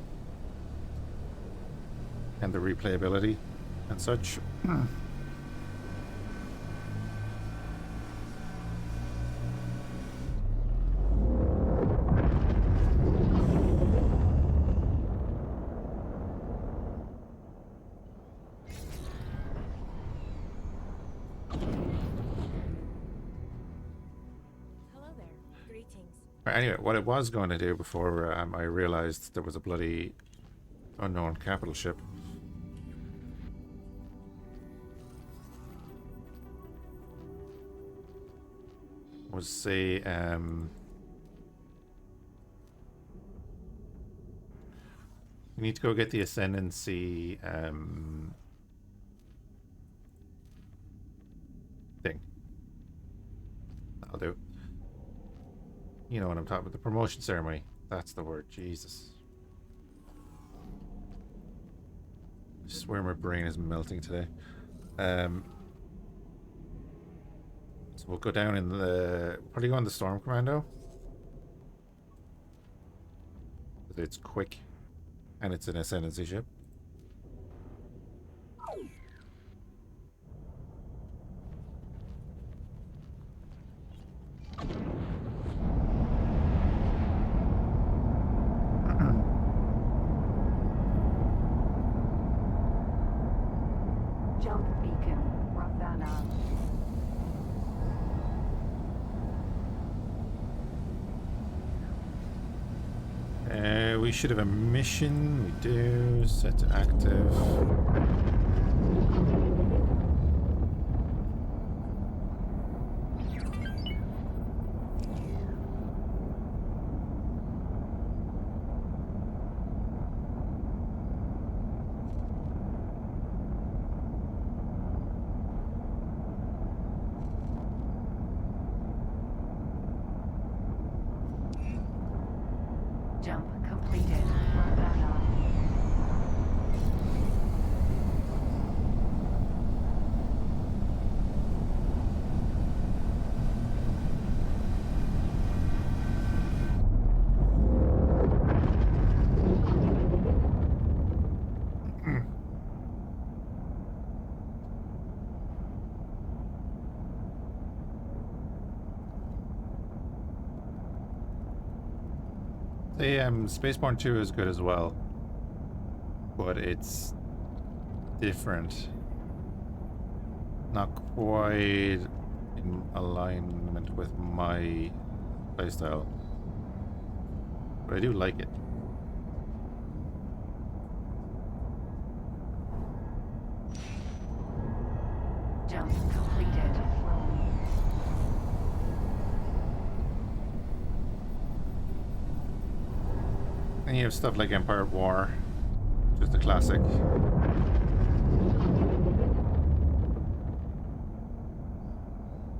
And the replayability and such. Hello there. Greetings. Anyway, what I was going to do before I realized there was a bloody unknown capital ship. Was say we need to go get the ascendancy thing. You know what I'm talking about. The promotion ceremony. That's the word. Jesus. I swear my brain is melting today. So we'll go down in the... Probably go on the Storm Commando. It's quick. And it's an ascendancy ship. Jump beacon, Ravana. We should have a mission. We do. Set to active. Jump completed, Ravana. The Spaceborne 2 is good as well, but it's different. Not quite in alignment with my playstyle, but I do like it. Jump completed, Rome. And you have stuff like Empire at War, just a classic.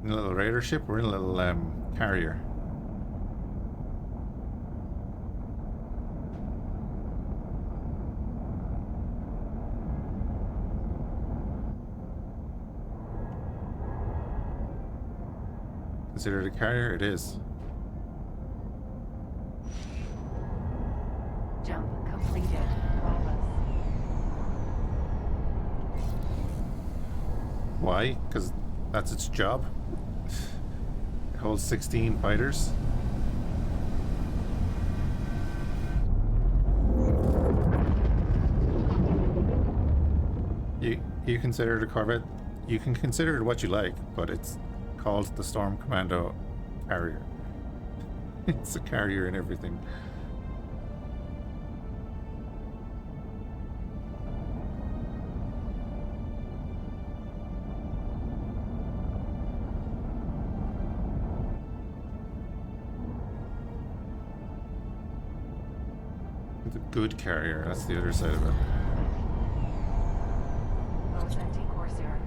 In a little raider ship, we're in a little carrier. Considered a carrier? It is. Jump completed, Wallace. Why? Because that's its job. It holds 16 fighters. You consider it a corvette? You can consider it what you like, but it's called the Storm Commando carrier. It's a carrier and everything. It's a good carrier, that's the other side of it. Los Anti-Corsair.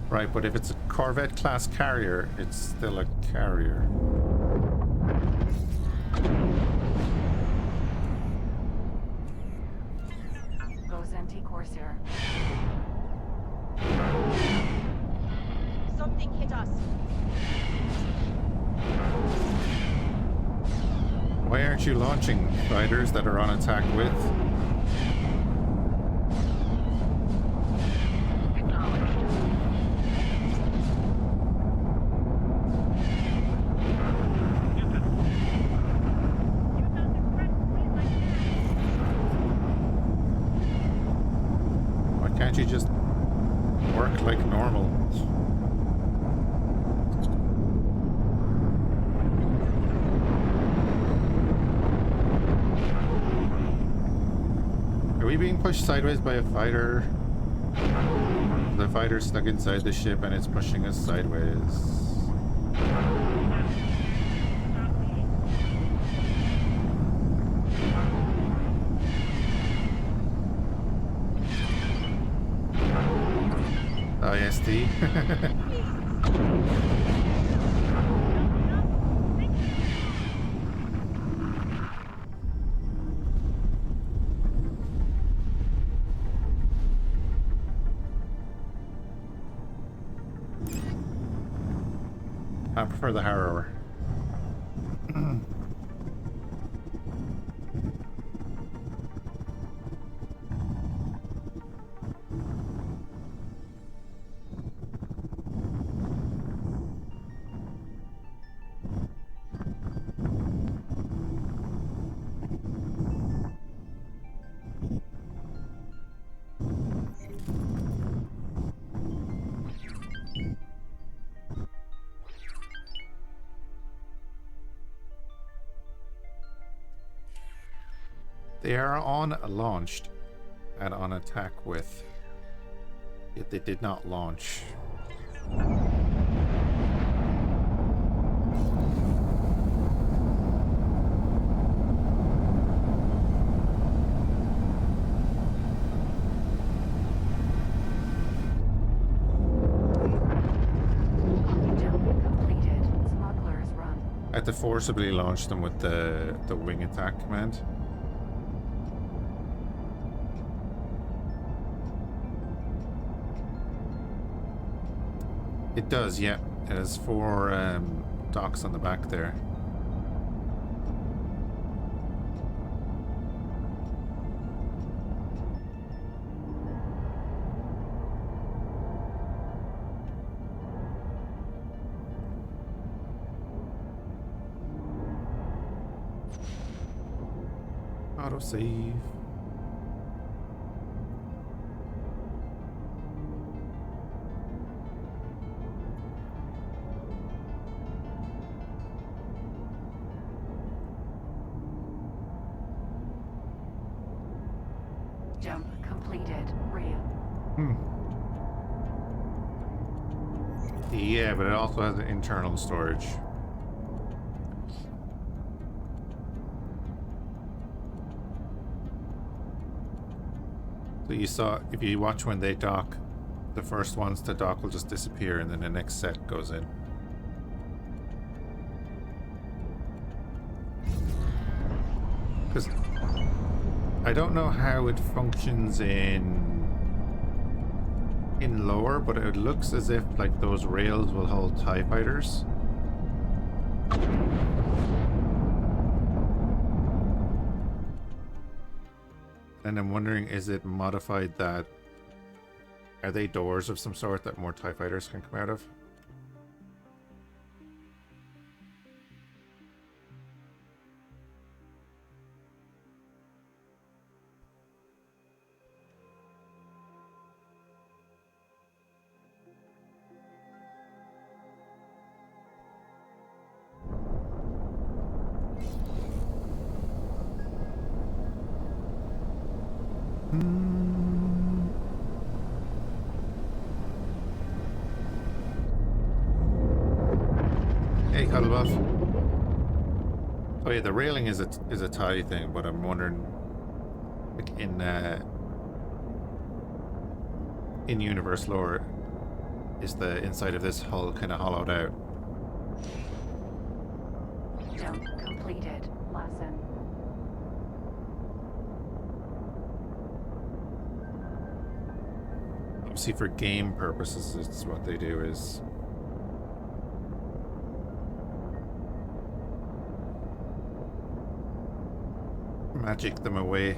Right, but if it's a Corvette class carrier, it's still a carrier. Los Anti-Corsair. Something hit us. Why aren't you launching fighters that are on attack with? Why can't you just work like normal? Are we being pushed sideways by a fighter? The fighter's stuck inside the ship and it's pushing us sideways. ISD. I prefer the Harrower. They are on launched and on attack with, yet they did not launch. Jump completed. Smuggler's Run. I had to forcibly launch them with the wing attack command. It does, yeah. It has 4 docks on the back there. Autosave. Jump completed. Real. Yeah, but it also has an internal storage. So you saw, if you watch when they dock, the first ones to dock will just disappear and then the next set goes in. Because I don't know how it functions in lower, but it looks as if like those rails will hold TIE fighters. And I'm wondering, is it modified that, are they doors of some sort that more TIE fighters can come out of? Hey, Cuddlebuff. Oh yeah, the railing is a TIE thing, but I'm wondering, like in universe lore, is the inside of this hull kind of hollowed out? Jump completed. Lesson. See, for game purposes, it's what they do is magic them away.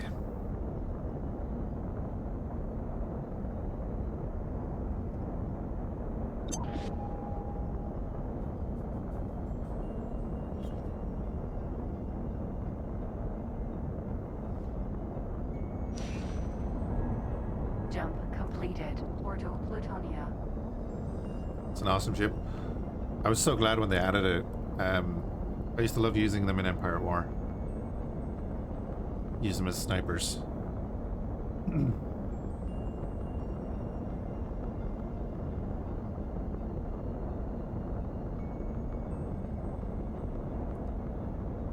Jump completed. Ordo Plutonia. It's an awesome ship. I was so glad when they added it. I used to love using them in Empire War. Use them as snipers.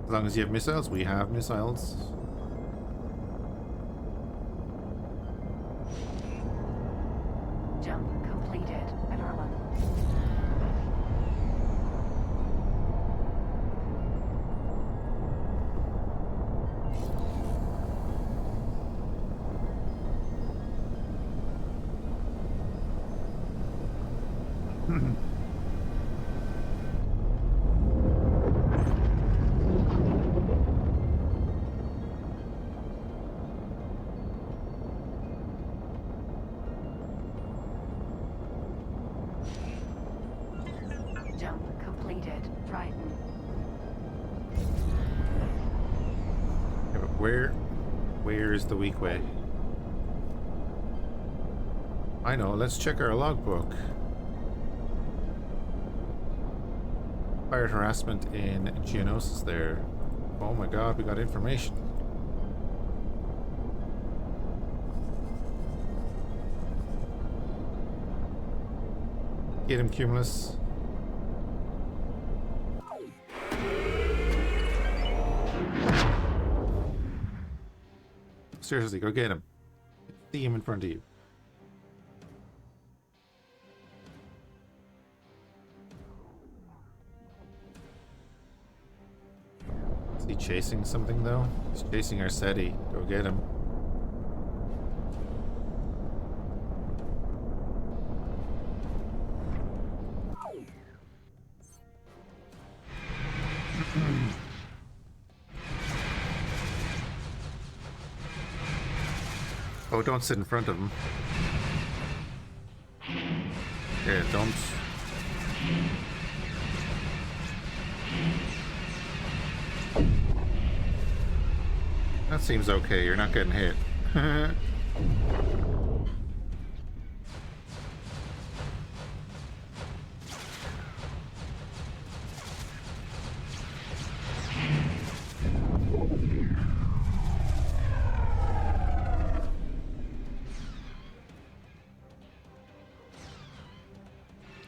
As long as you have missiles, we have missiles. Jump completed. Jump completed. Triton. Yeah, but where is the weak way? I know, let's check our logbook. Pirate harassment in Geonosis there. Oh my god, we got information. Get him, Cumulus. Seriously, go get him. See him in front of you. Is he chasing something though? He's chasing our SETI. Go get him. Oh, don't sit in front of him. Yeah, don't. That seems okay, you're not getting hit.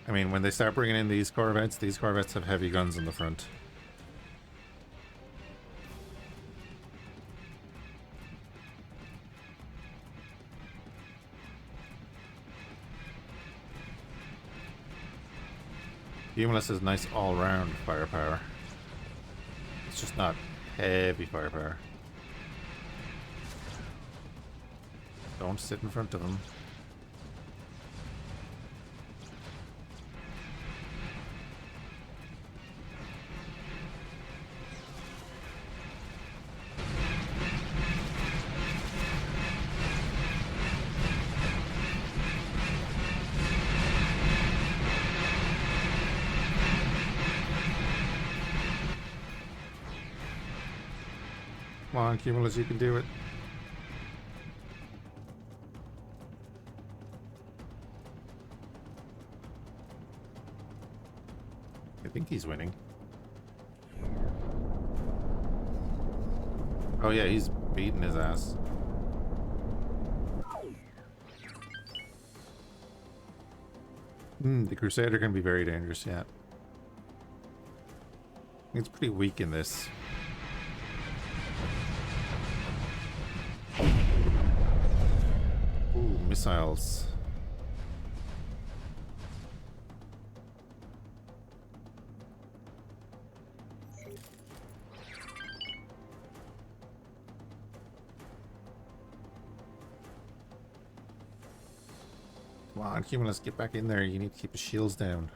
I mean, when they start bringing in these Corvettes have heavy guns in the front. Cumulus is nice all-round firepower. It's just not heavy firepower. Don't sit in front of him. Come on, Cumulus, you can do it. I think he's winning. Oh yeah, he's beating his ass. The Crusader can be very dangerous, yeah. It's pretty weak in this. Ooh, missiles. Come on, Cumulus, get back in there. You need to keep the shields down.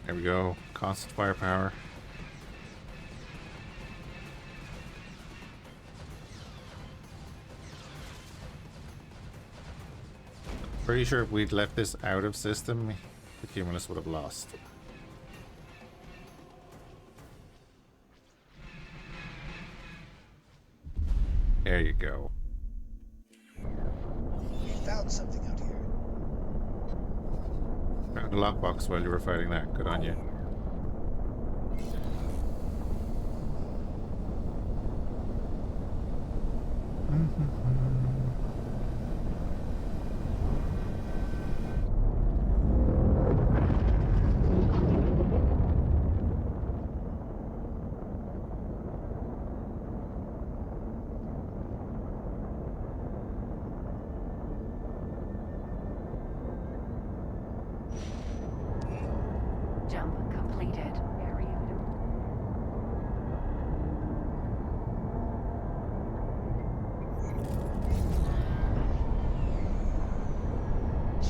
There we go. Constant firepower. Pretty sure if we'd left this out of system, the Cumulus would have lost. There you go. We found something out here. Found a lockbox while you were fighting that. Good on you.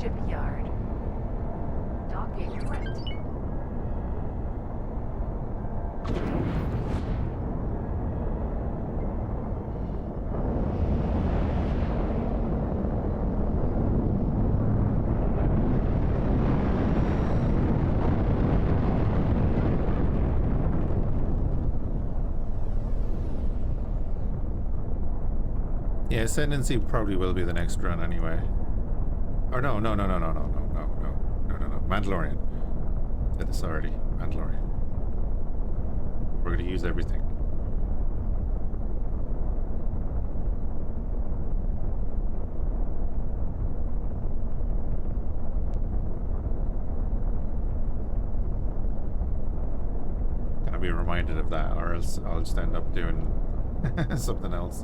shipyard. Docking equipped. Yeah, Ascendancy probably will be the next run anyway. Or no. Mandalorian. Said this already. Mandalorian. We're going to use everything. Gotta be reminded of that, or else I'll just end up doing something else.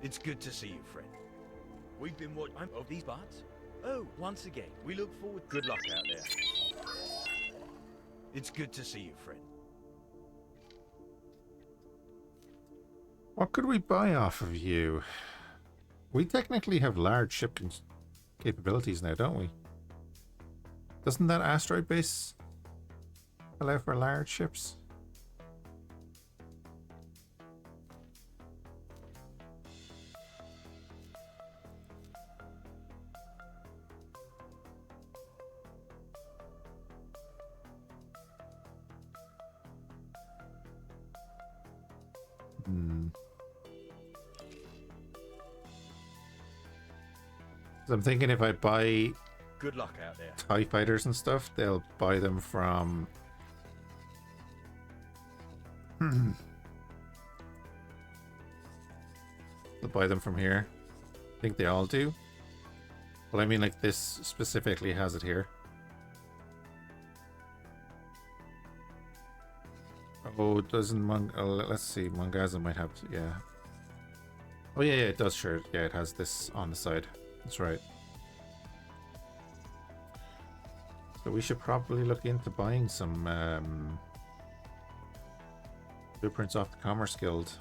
It's good to see you, friend. We've been watching of these parts. Oh, once again, we look forward. Good luck out there. It's good to see you, friend. What could we buy off of you? We technically have large ship capabilities now, don't we? Doesn't that asteroid base allow for large ships? I'm thinking if I buy good luck out there TIE fighters and stuff, they'll buy them from they'll buy them from here. I think they all do. Well, I mean, like, this specifically has it here. Oh, doesn't let's see, Mongaza might have, yeah. Oh yeah, it does, sure. Yeah, it has this on the side. That's right. So we should probably look into buying some blueprints off the Commerce Guild.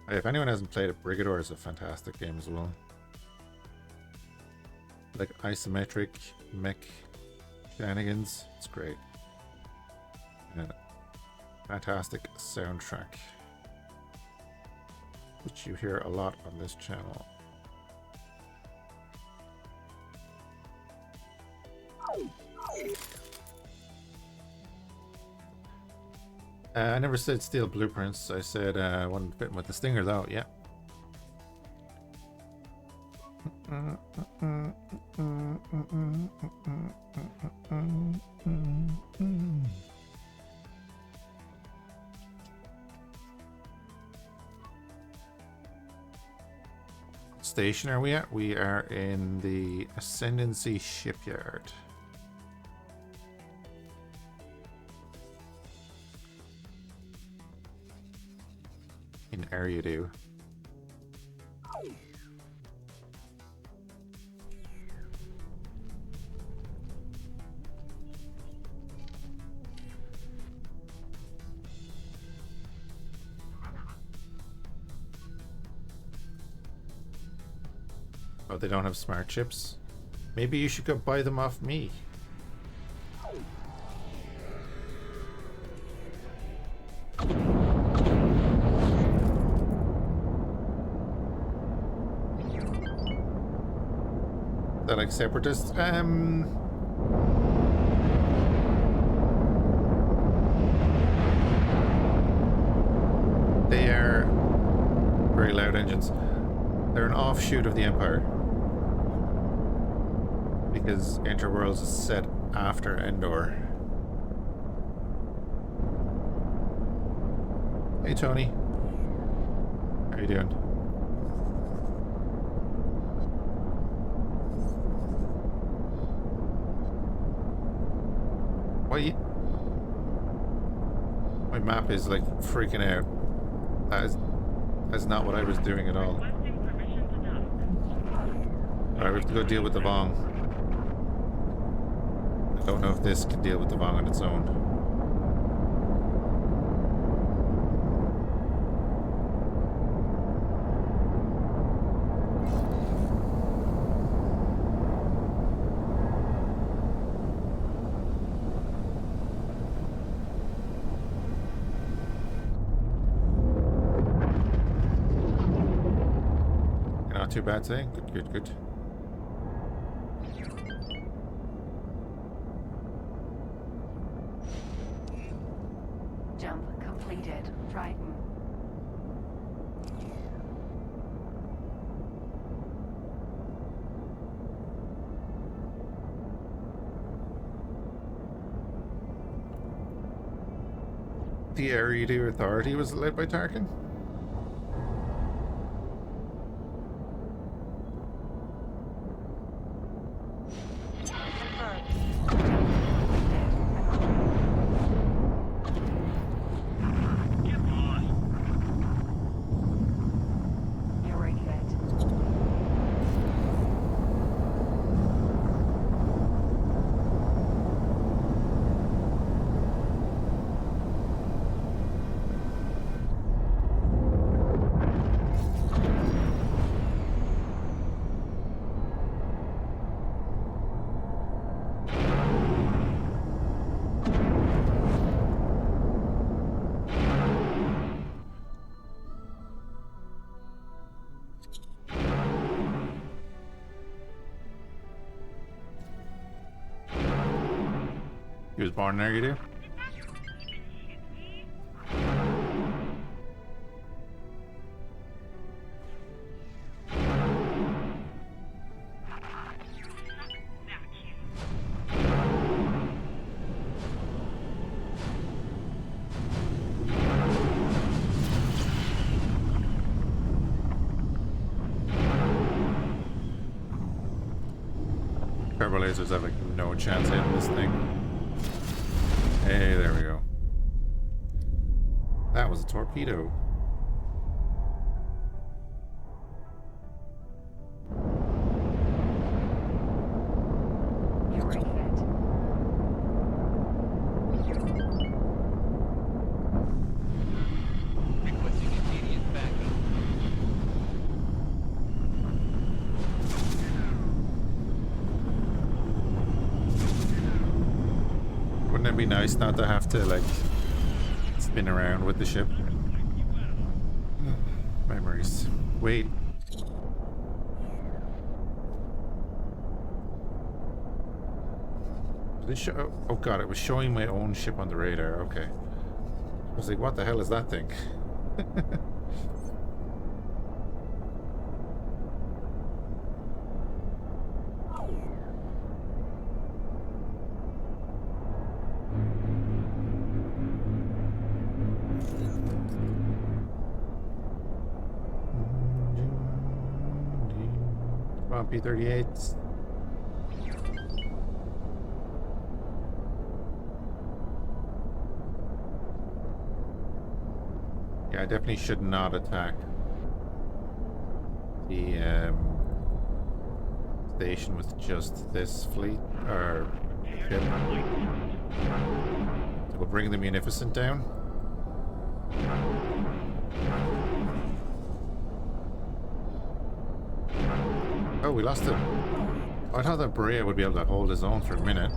If anyone hasn't played it, Brigador is a fantastic game as well. Like isometric mech shenanigans, it's great. And fantastic soundtrack, which you hear a lot on this channel. I never said steal blueprints. I said I wanted to fit with the Stinger though, yeah. Station are we at? We are in the Ascendancy shipyard. In Eriadu. Oh, they don't have smart chips? Maybe you should go buy them off me. they're like separatists. They are very loud engines. They're an offshoot of the Empire. Because Interworlds is set after Endor. Hey Tony. How you doing? What? My map is like freaking out. That's not what I was doing at all. Alright, we have to go deal with the Vong. I don't know if this can deal with the Vong on its own. Not too bad today. Good, good, good. Jump completed. Triton. The Area Authority was led by Tarkin? He was born there, you do? Turbo lasers have like no chance hitting this thing. Hey, there we go. That was a torpedo. You're refit. Requesting immediate backup. Wouldn't it be nice not to have to, like, spin around with the ship? Memories. Wait. Did it show? Oh god, it was showing my own ship on the radar. Okay. I was like, what the hell is that thing? Come on, P-38s. Yeah, I definitely should not attack the station with just this fleet, or ship. So we'll bring the Munificent down. Oh, we lost him. I thought that Berea would be able to hold his own for a minute.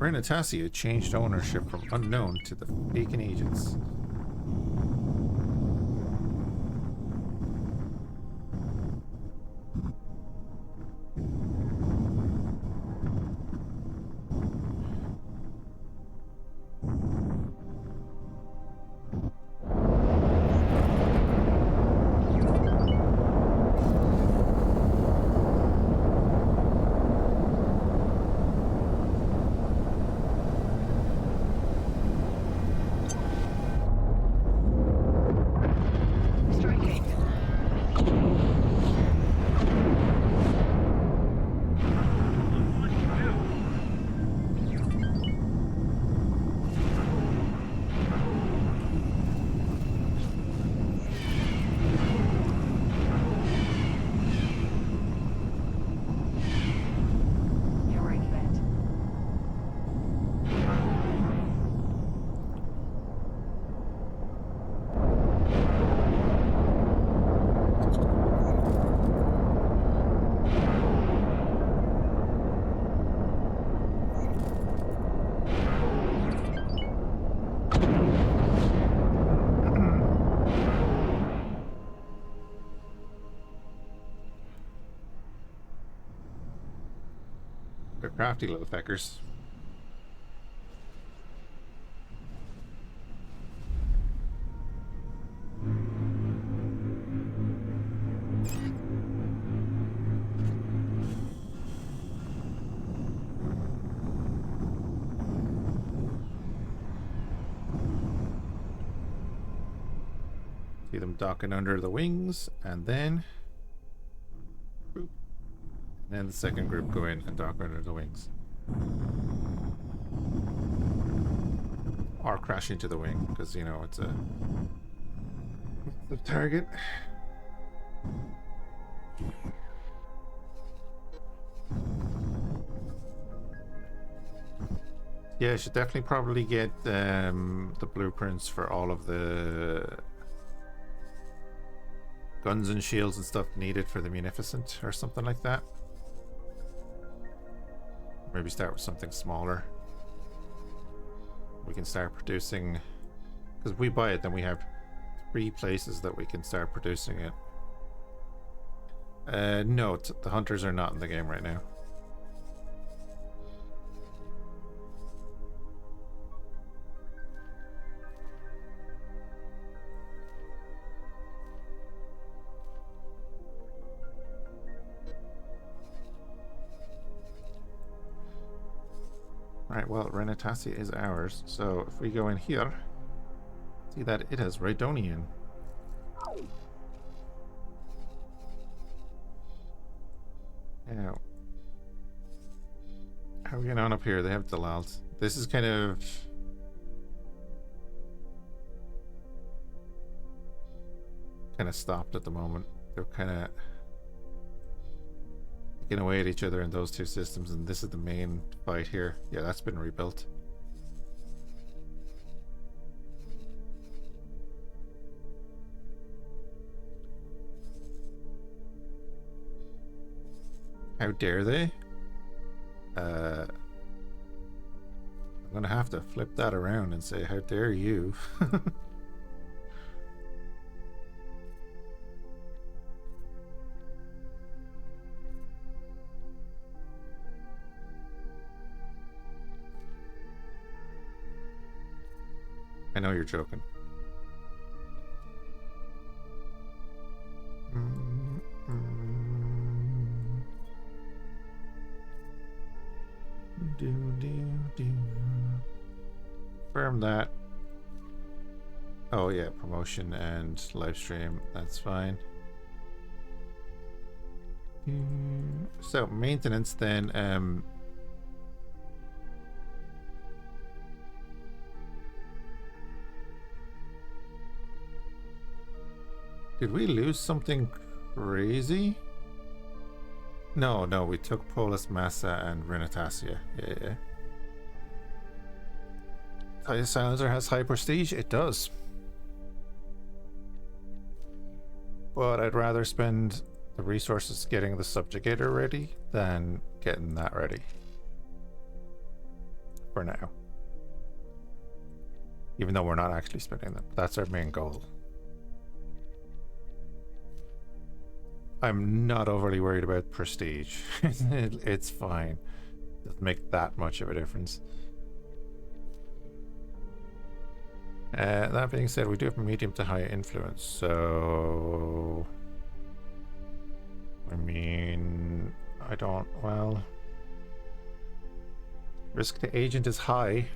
Renatasia changed ownership from unknown to the Beacon agents. Striking. You're right, Vet. They're crafty little feckers. See them docking under the wings, and then boop. And then the second group go in and dock under the wings. Or crash into the wing, because you know it's the target. Yeah, I should definitely probably get the blueprints for all of the guns and shields and stuff needed for the Munificent or something like that. Maybe start with something smaller. We can start producing, because if we buy it, then we have 3 places that we can start producing it. No, the hunters are not in the game right now. Right, well, Renatasia is ours, so if we go in here, see that it has Rhydonian. Now, how are we getting on up here? They have Dalals. This is kind of stopped at the moment. They're kind of picking away at each other in those 2 systems, and this is the main fight here. Yeah, that's been rebuilt. How dare they? I'm gonna have to flip that around and say, how dare you? I know you're joking. Confirm that. Oh yeah, promotion and live stream. That's fine. So maintenance then. Did we lose something crazy? No, we took Polis Massa and Renatasia. Yeah. Titan Silencer has high prestige? It does. But I'd rather spend the resources getting the Subjugator ready than getting that ready. for now. Even though we're not actually spending them. That's our main goal. I'm not overly worried about prestige. It's fine. Doesn't make that much of a difference. That being said, we do have medium to high influence, so... I mean... I don't... well... Risk to agent is high.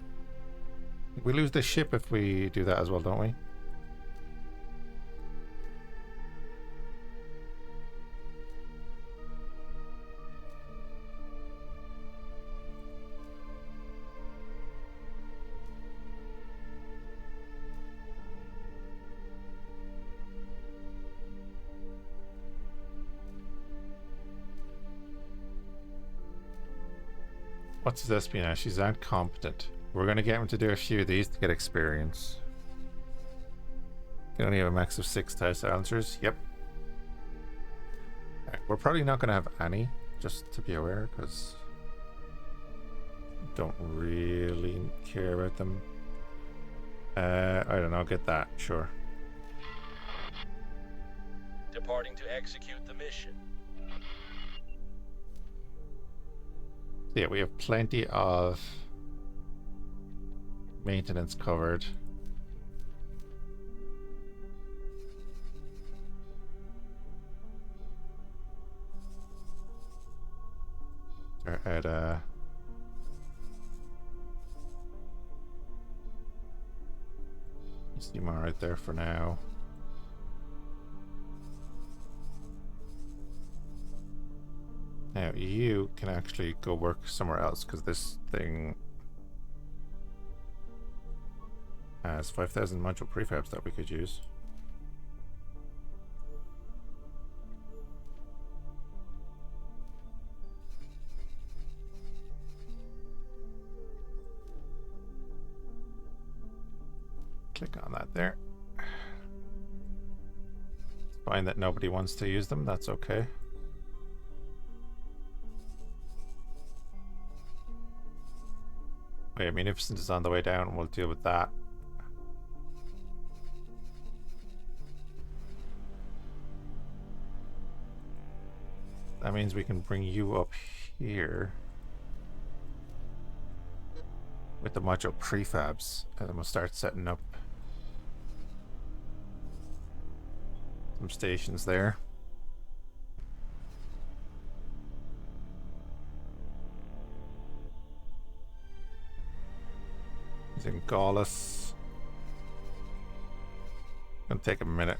We lose the ship if we do that as well, don't we? What's his espionage? He's incompetent. We're gonna get him to do a few of these to get experience. Can only have a max of 6 TIE silencers. Yep. Right, we're probably not gonna have any, just to be aware, because don't really care about them. I don't know. Get that, sure. Departing to execute the mission. Yeah, we have plenty of maintenance covered. They're at steam right there for now. Now you can actually go work somewhere else because this thing has 5,000 module prefabs that we could use. Click on that there. It's fine that nobody wants to use them, that's okay. Wait, Munificent is on the way down, we'll deal with that. That means we can bring you up here with the module prefabs, and then we'll start setting up some stations there. Using Gaullus. Gonna take a minute.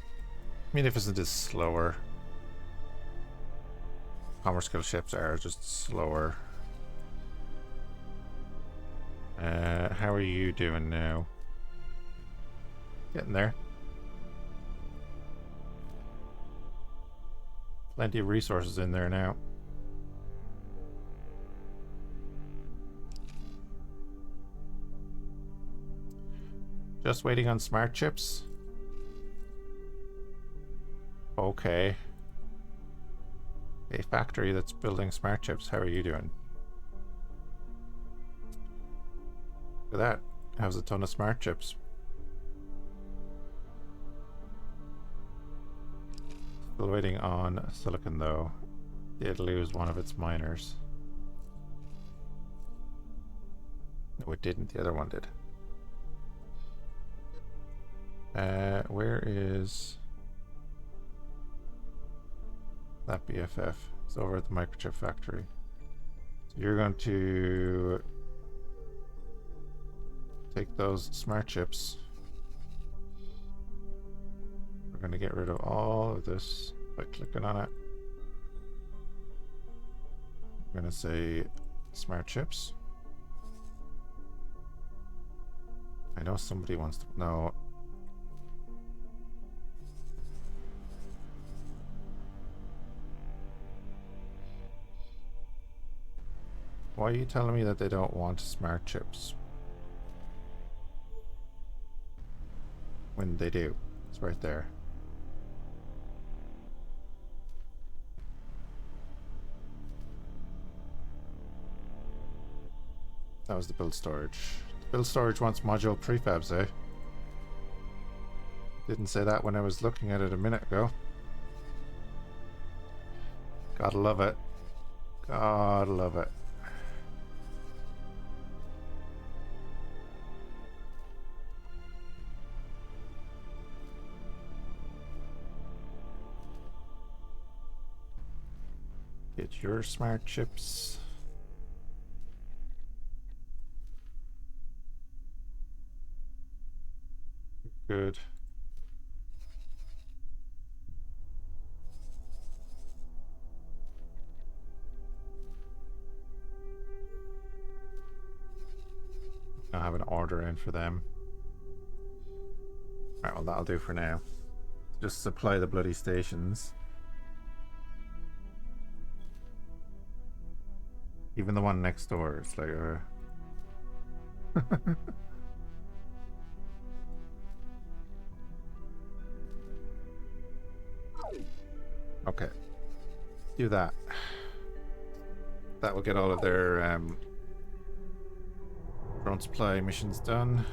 Munificent is slower. Commerce skill ships are just slower. How are you doing now? Getting there. Plenty of resources in there now. Just waiting on smart chips. Okay. A factory that's building smart chips. How are you doing? Look at that. Has a ton of smart chips. Still waiting on silicon though. Did lose one of its miners. No, it didn't. The other one did. Where is that BFF? It's over at the microchip factory. So you're going to take those smart chips. We're going to get rid of all of this by clicking on it. I'm going to say smart chips. I know somebody wants to know. Why are you telling me that they don't want smart chips? When they do. It's right there. That was the build storage. Build storage wants module prefabs, eh? Didn't say that when I was looking at it a minute ago. Gotta love it. Gotta love it. Get your smart chips. Good. I have an order in for them. Alright, well that'll do for now. Just supply the bloody stations. Even the one next door is like Okay. Do that. That will get all of their drone supply missions done.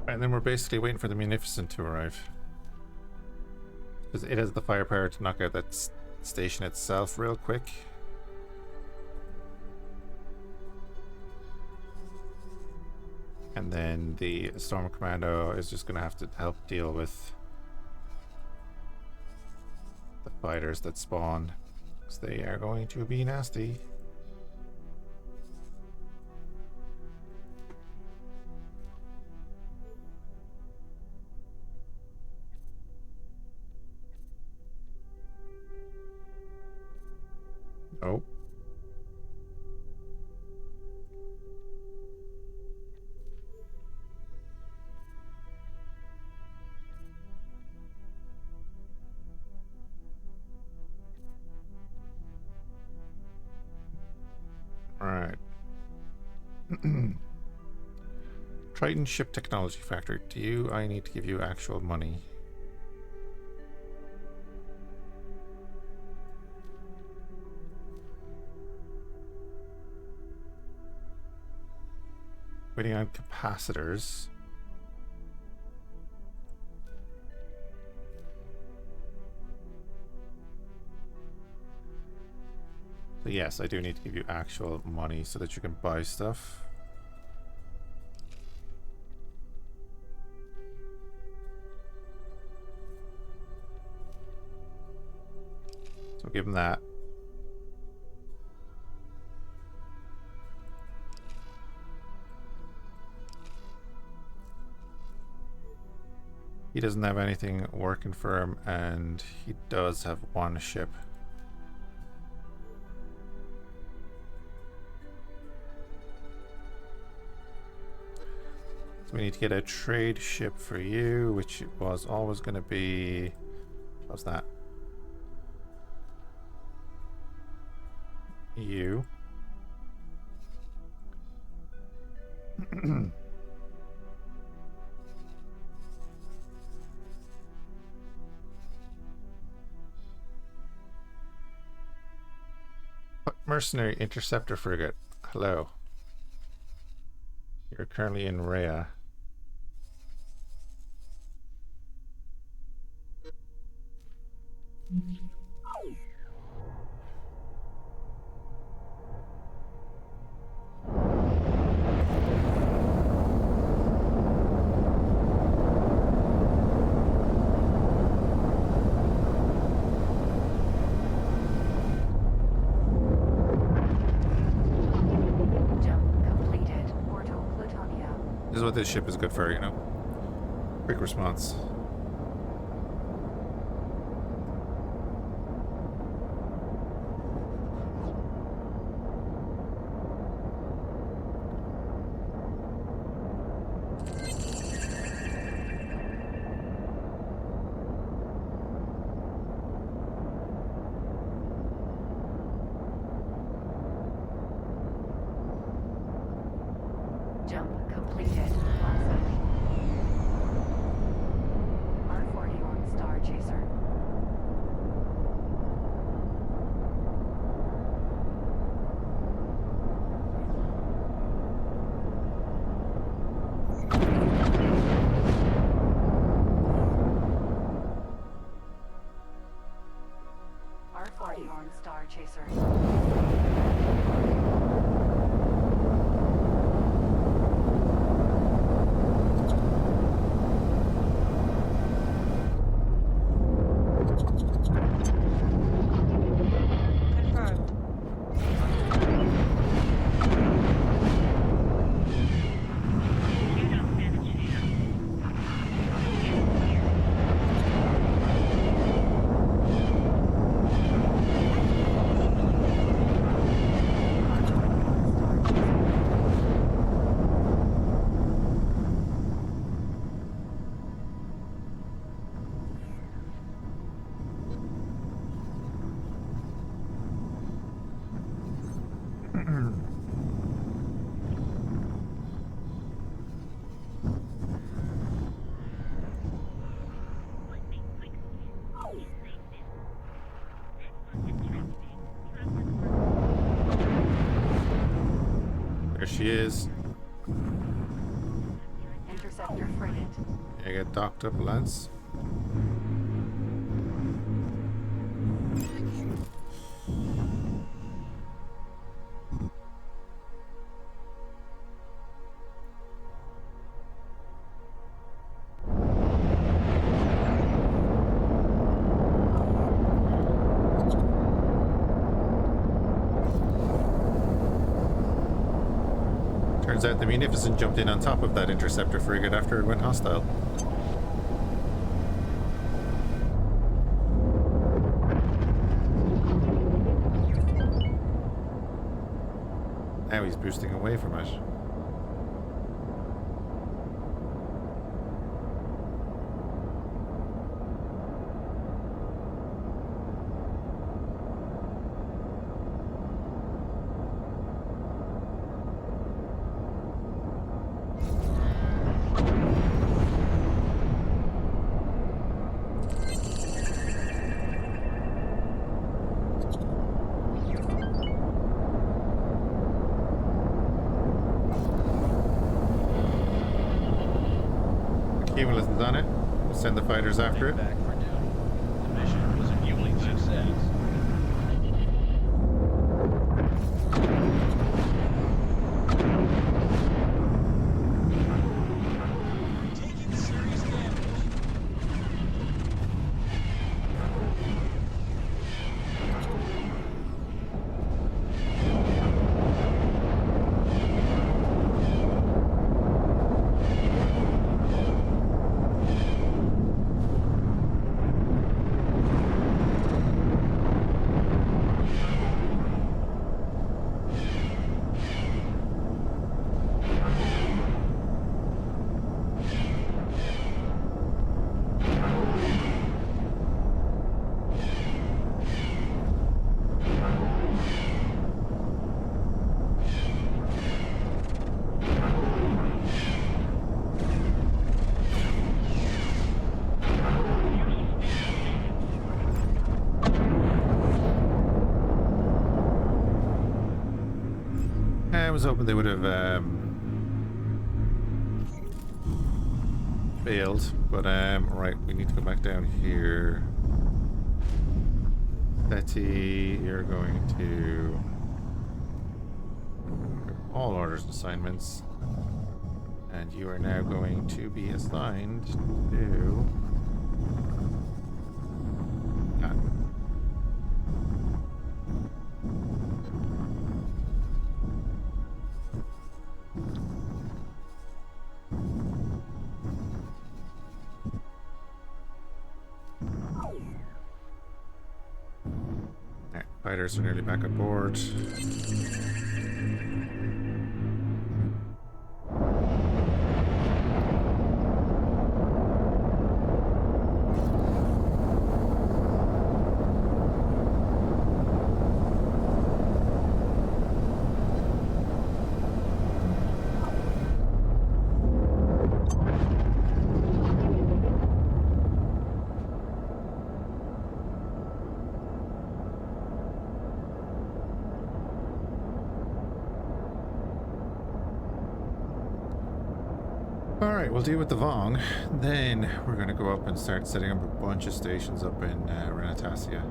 And then we're basically waiting for the Munificent to arrive. Because it has the firepower to knock out that station itself real quick. And then the Storm Commando is just going to have to help deal with the fighters that spawn. Because they are going to be nasty. Oh. All right. Triton Ship Technology Factory. Do you? I need to give you actual money. Waiting on capacitors. So yes, I do need to give you actual money so that you can buy stuff. So give him that. He doesn't have anything working for him, and he does have one ship. So we need to get a trade ship for you, which was always going to be... What's that? You. Mercenary Interceptor Frigate. Hello. You're currently in Rhea. This is what this ship is good for, you know. Quick response. Jump completed. Awesome. R40 on Star Chaser. R40 on Star Chaser. Confirmed. There she is. Interceptor frigate. You get docked up, lads. Turns out the Munificent jumped in on top of that interceptor frigate after it went hostile. Now he's boosting away from it. Cumulus on it. We'll send the fighters after it. Back for duty. The mission was a complete success. Taking serious damage. I was hoping they would have failed, but right, we need to go back down here. Betty, you're going to all orders and assignments, and you are now going to be assigned to fighters are nearly back aboard. Alright, we'll deal with the Vong. Then we're going to go up and start setting up a bunch of stations up in Renatasia.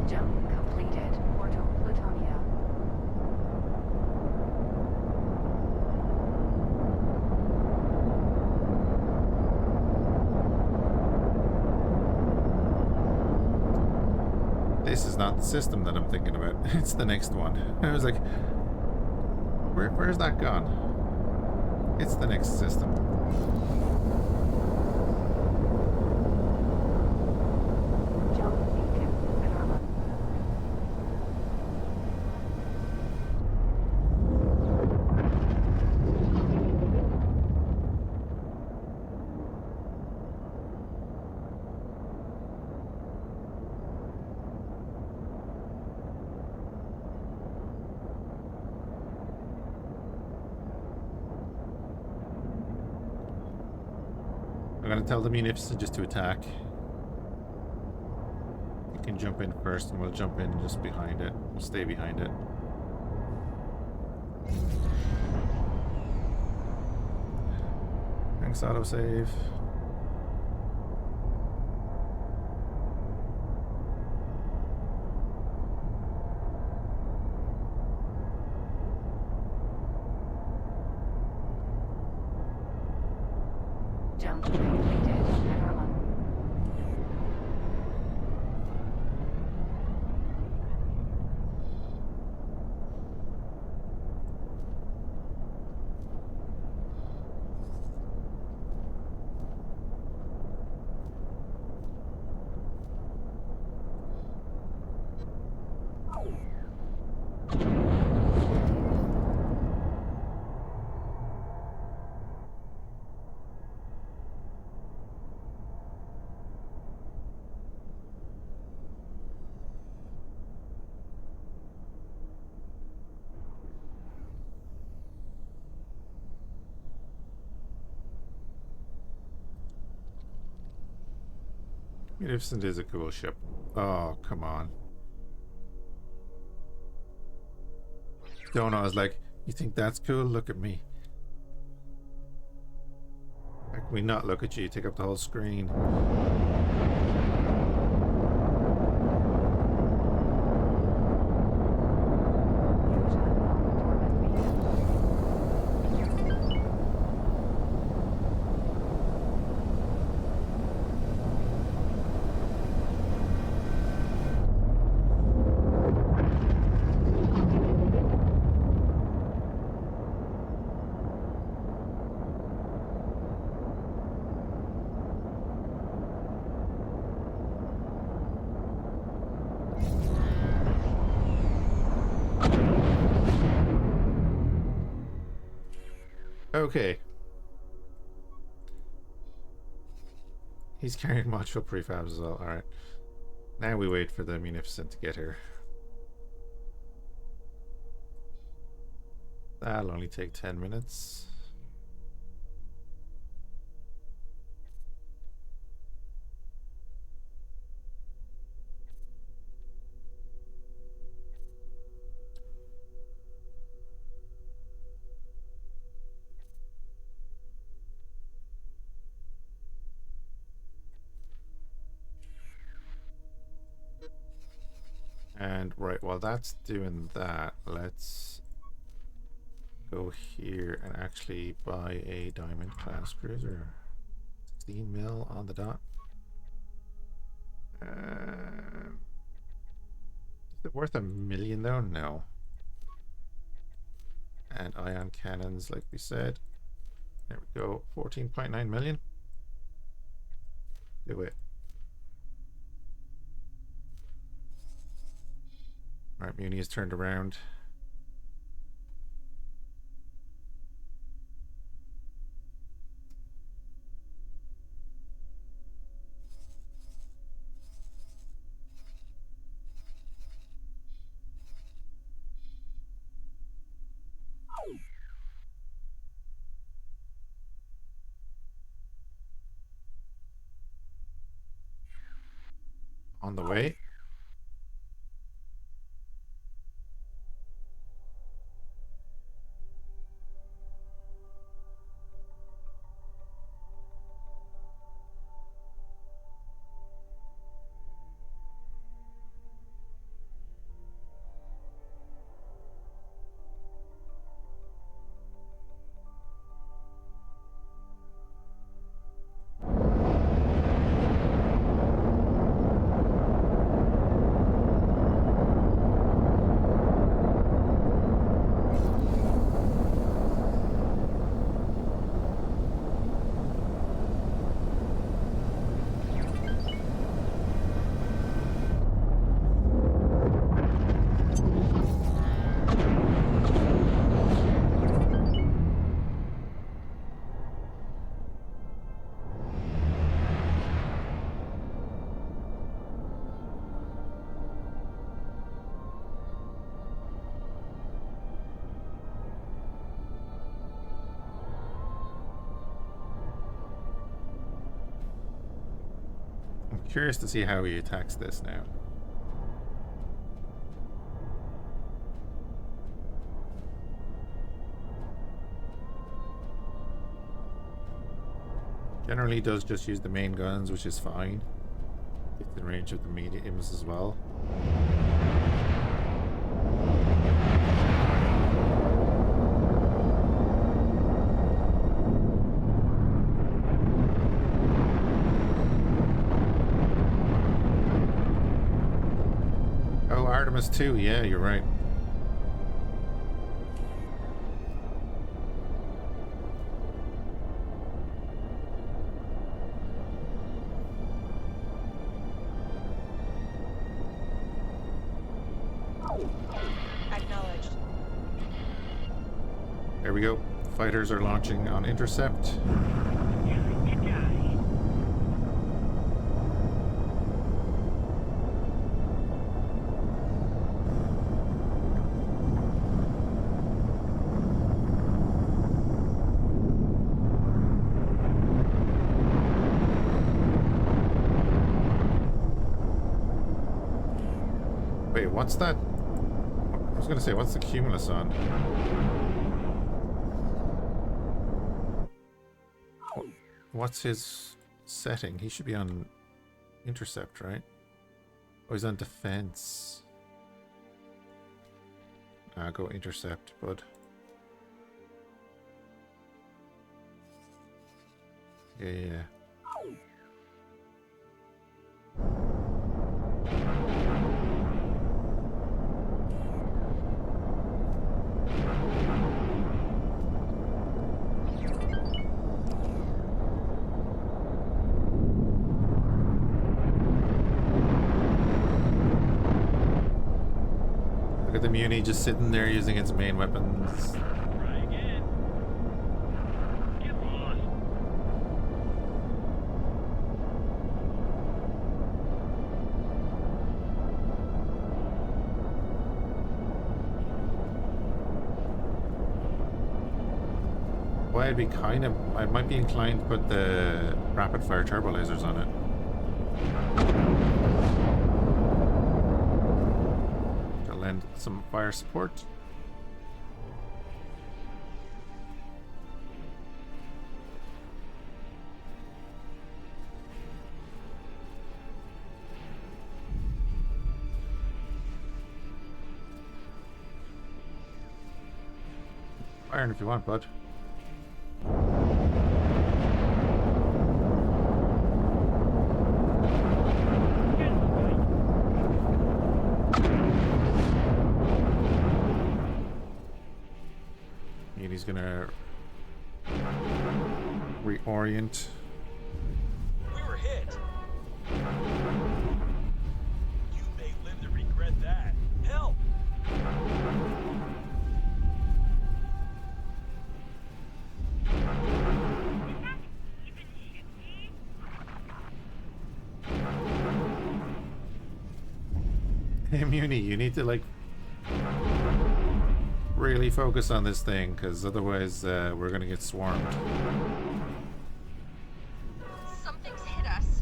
Jump completed. Ordo Plutonia. This is not the system that I'm thinking about. It's the next one. I was like, where's that gone? It's the next system. Jump into Minerva. I'm going to tell the Munificent just to attack. You can jump in first and we'll jump in just behind it. We'll stay behind it. Thanks, autosave. Jump completed. Minerva. Munificent is a cool ship. Oh, come on. Donut was like, you think that's cool? Look at me. How can we not look at you? Take up the whole screen. Use unknown orbit beacon. Okay. He's carrying module prefabs as well. Alright. Now we wait for the Munificent to get here. That'll only take 10 minutes. And right, while that's doing that, let's go here and actually buy a diamond class cruiser. 16 mil on the dot. Is it worth $1 million though? No. And ion cannons, like we said. There we go. 14.9 million. Do it. Alright, Muni is turned around. On the way. I'm curious to see how he attacks this now. Generally does just use the main guns, which is fine. It's in range of the mediums as well. Oh, Artemis 2, yeah, you're right. Acknowledged. There we go. Fighters are launching on intercept. You die. Wait, what's that? I was gonna say, what's the cumulus on? What's his setting? He should be on intercept, right? Oh, he's on defense. Go intercept, bud. Yeah. Look at the Muni just sitting there using its main weapons. Try again. Get lost. Well, I might be inclined to put the rapid fire turbo lasers on it. To lend some fire support. Iron if you want, bud. He's gonna reorient. We were hit. You may live to regret that. Help! Hey Muni, you need to like really focus on this thing, because otherwise we're gonna get swarmed. Something's hit us.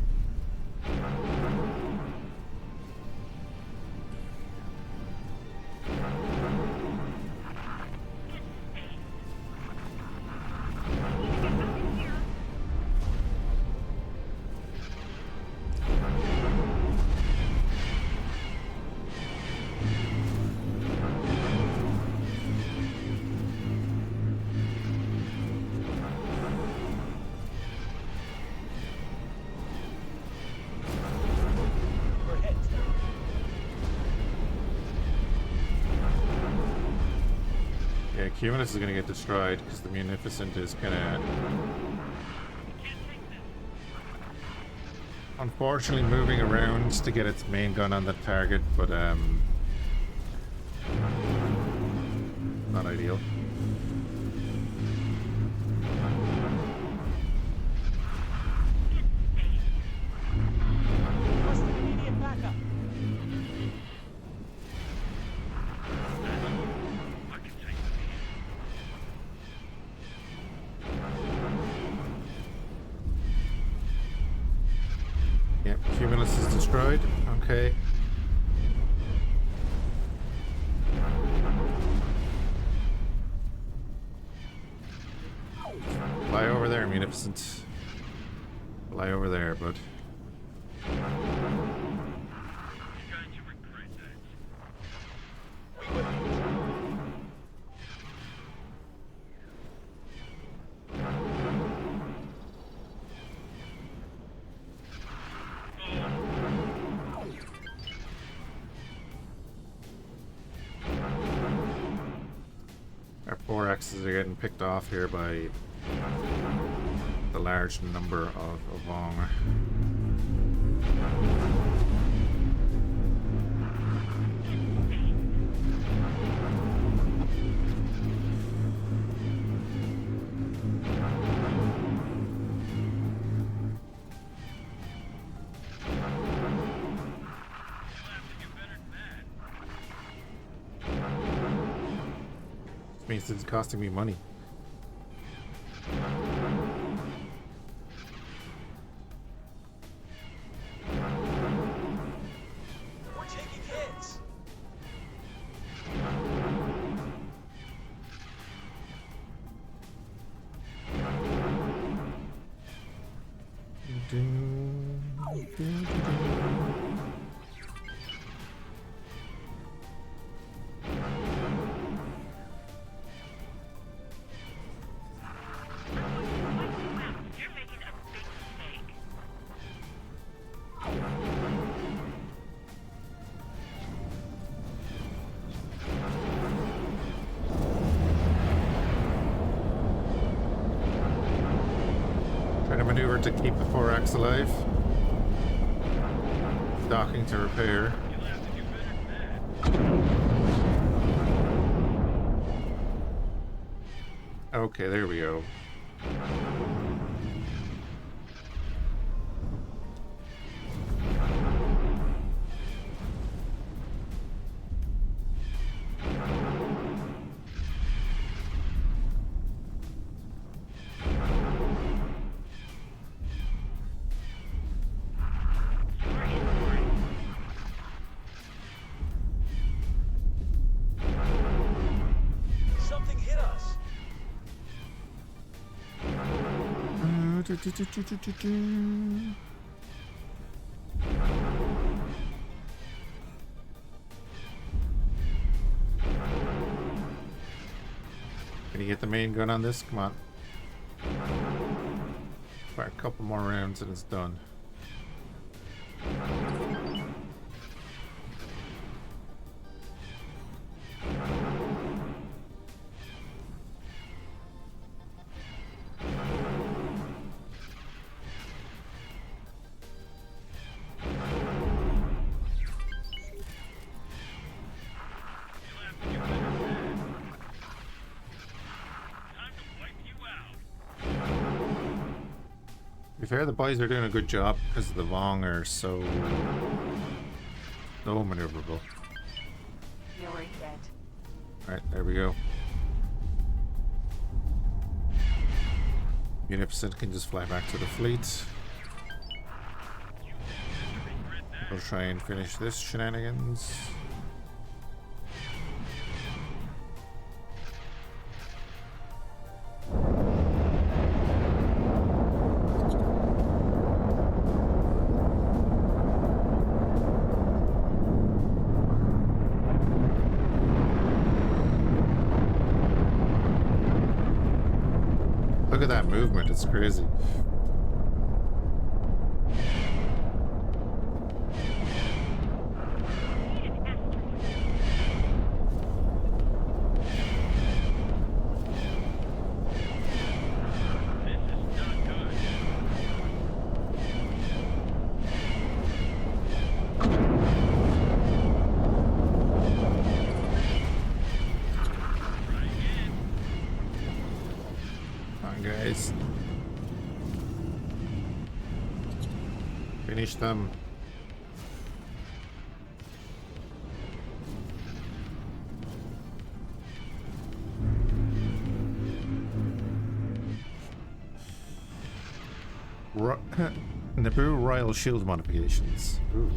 Cumulus is gonna get destroyed because the Munificent is gonna unfortunately moving around to get its main gun on the target, but not ideal. Yep, Cumulus is destroyed. Okay. Fly over there, Munificent. Fly over there, bud. Our Fhiachs are getting picked off here by the large number of Vong. This means it's costing me money. We're taking hits. You're making a big mistake. Trying to maneuver to keep the Fhiachs alive. Docking to repair. You'll have to do better than that. Okay, there we go. You're in for it. Something hit us. Can you get the main gun on this? Come on. Fire a couple more rounds and it's done. You'll have to do better than that. Time to wipe you out. To be fair, the boys are doing a good job because the Vong are so maneuverable. You're dead. Alright, there we go. Munificent can just fly back to the fleet. We'll try and finish this shenanigans. Look at that movement, it's crazy. guys. Finish them. Naboo Royal Shield modifications. Ooh.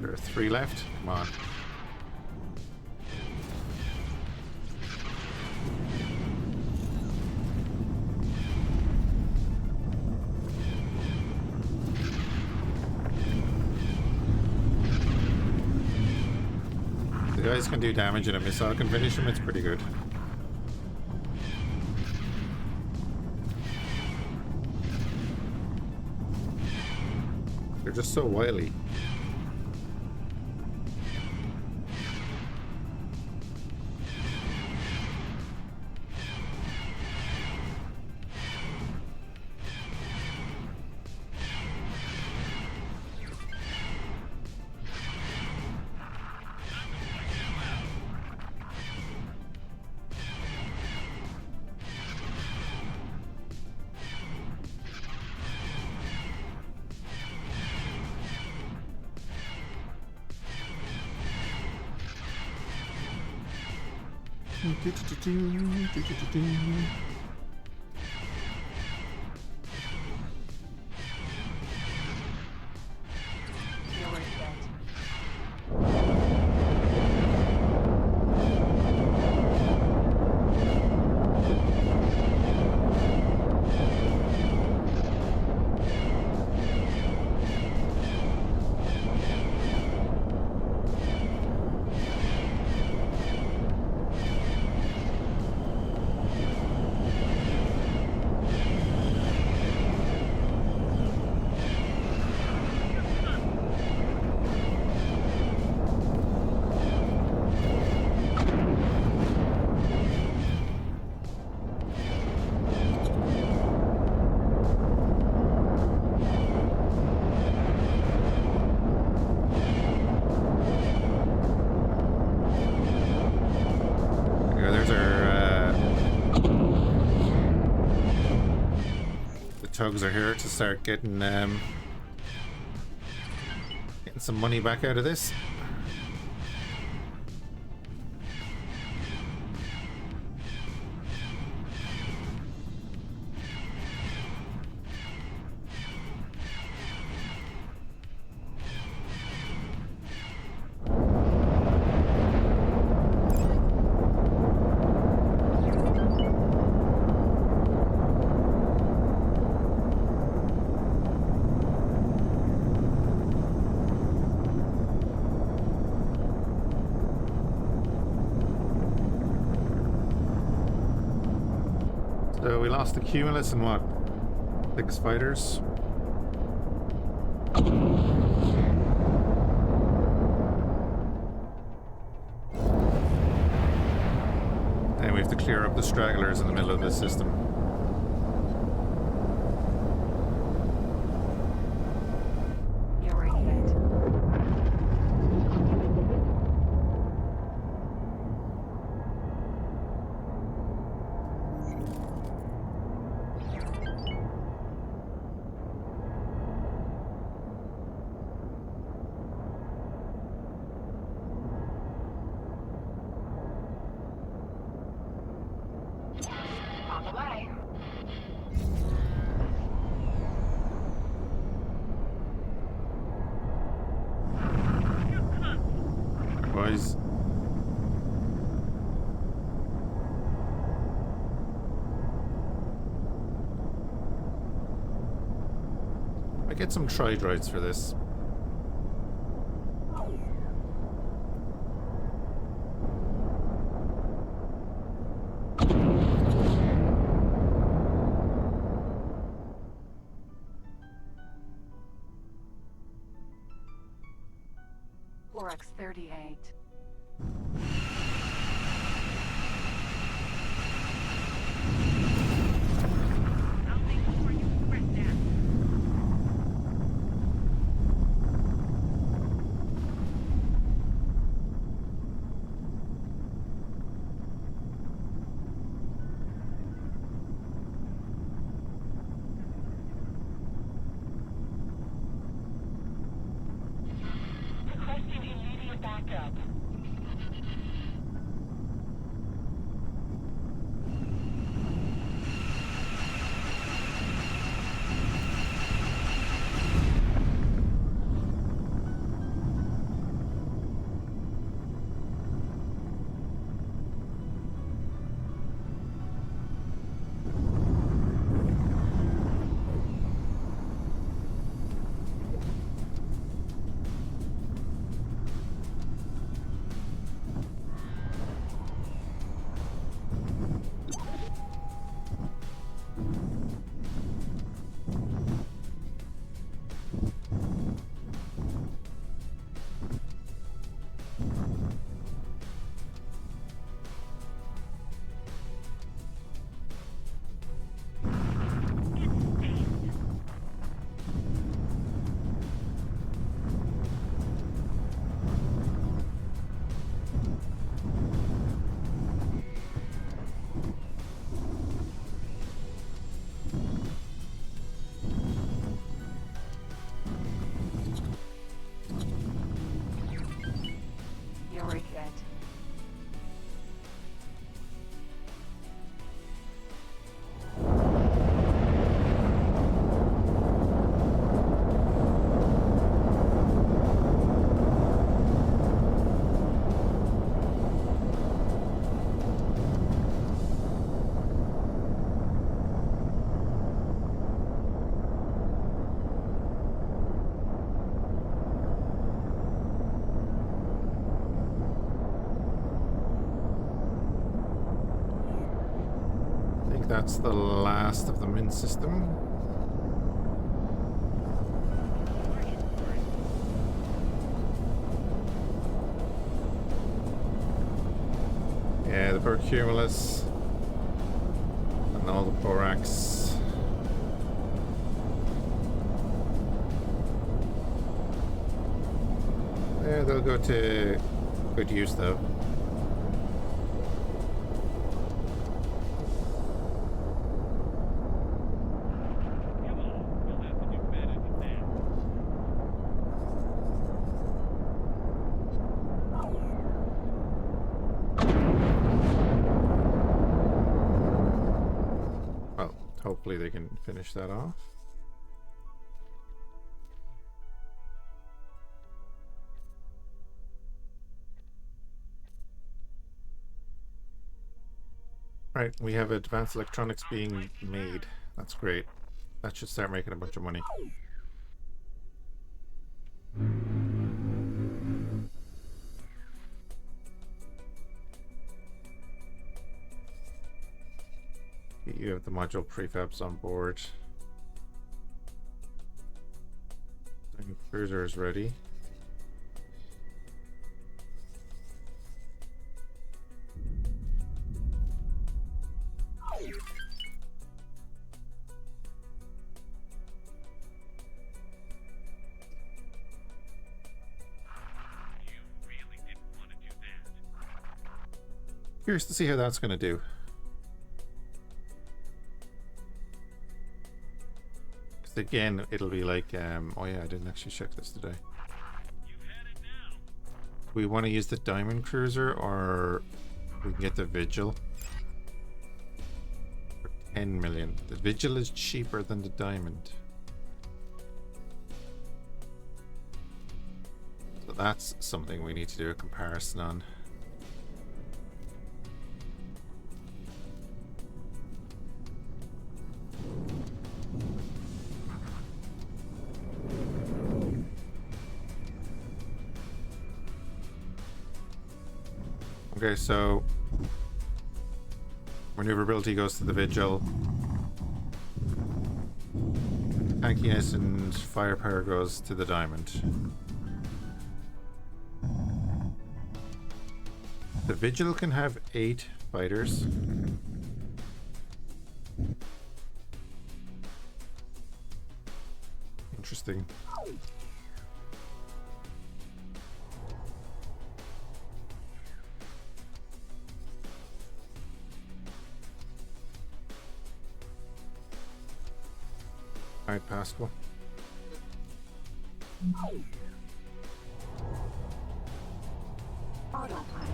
There are 3 left. Come on. The guys can do damage and a missile can finish them. It's pretty good. They're just so wily. Tugs are here to start getting some money back out of this. So we lost the Cumulus and what? 6 fighters? And we have to clear up the stragglers in the middle of this system. Boys. I get some tri-droids for this. Forex 38. I'll make sure you regret that. Requesting immediate backup. Very good. I think that's the last of them in system. Yeah, the Percumulus and all the Fhiachs. Yeah, they'll go to good use though. Come on, you'll have to do better than that. Well, hopefully they can finish that off. Right, we have advanced electronics being made. That's great. That should start making a bunch of money. You have the module prefabs on board. The cruiser is ready. You really didn't want to do that. Curious to see how that's going to do. Because again, it'll be like, oh yeah, I didn't actually check this today. You've had it now. We want to use the Diamond Cruiser, or we can get the Vigil for 10 million. The Vigil is cheaper than the Diamond. So that's something we need to do a comparison on. Okay, so maneuverability goes to the Vigil. Tankiness and firepower goes to the Diamond. The Vigil can have 8 fighters. Interesting. Alright, Pascal. Autopilot.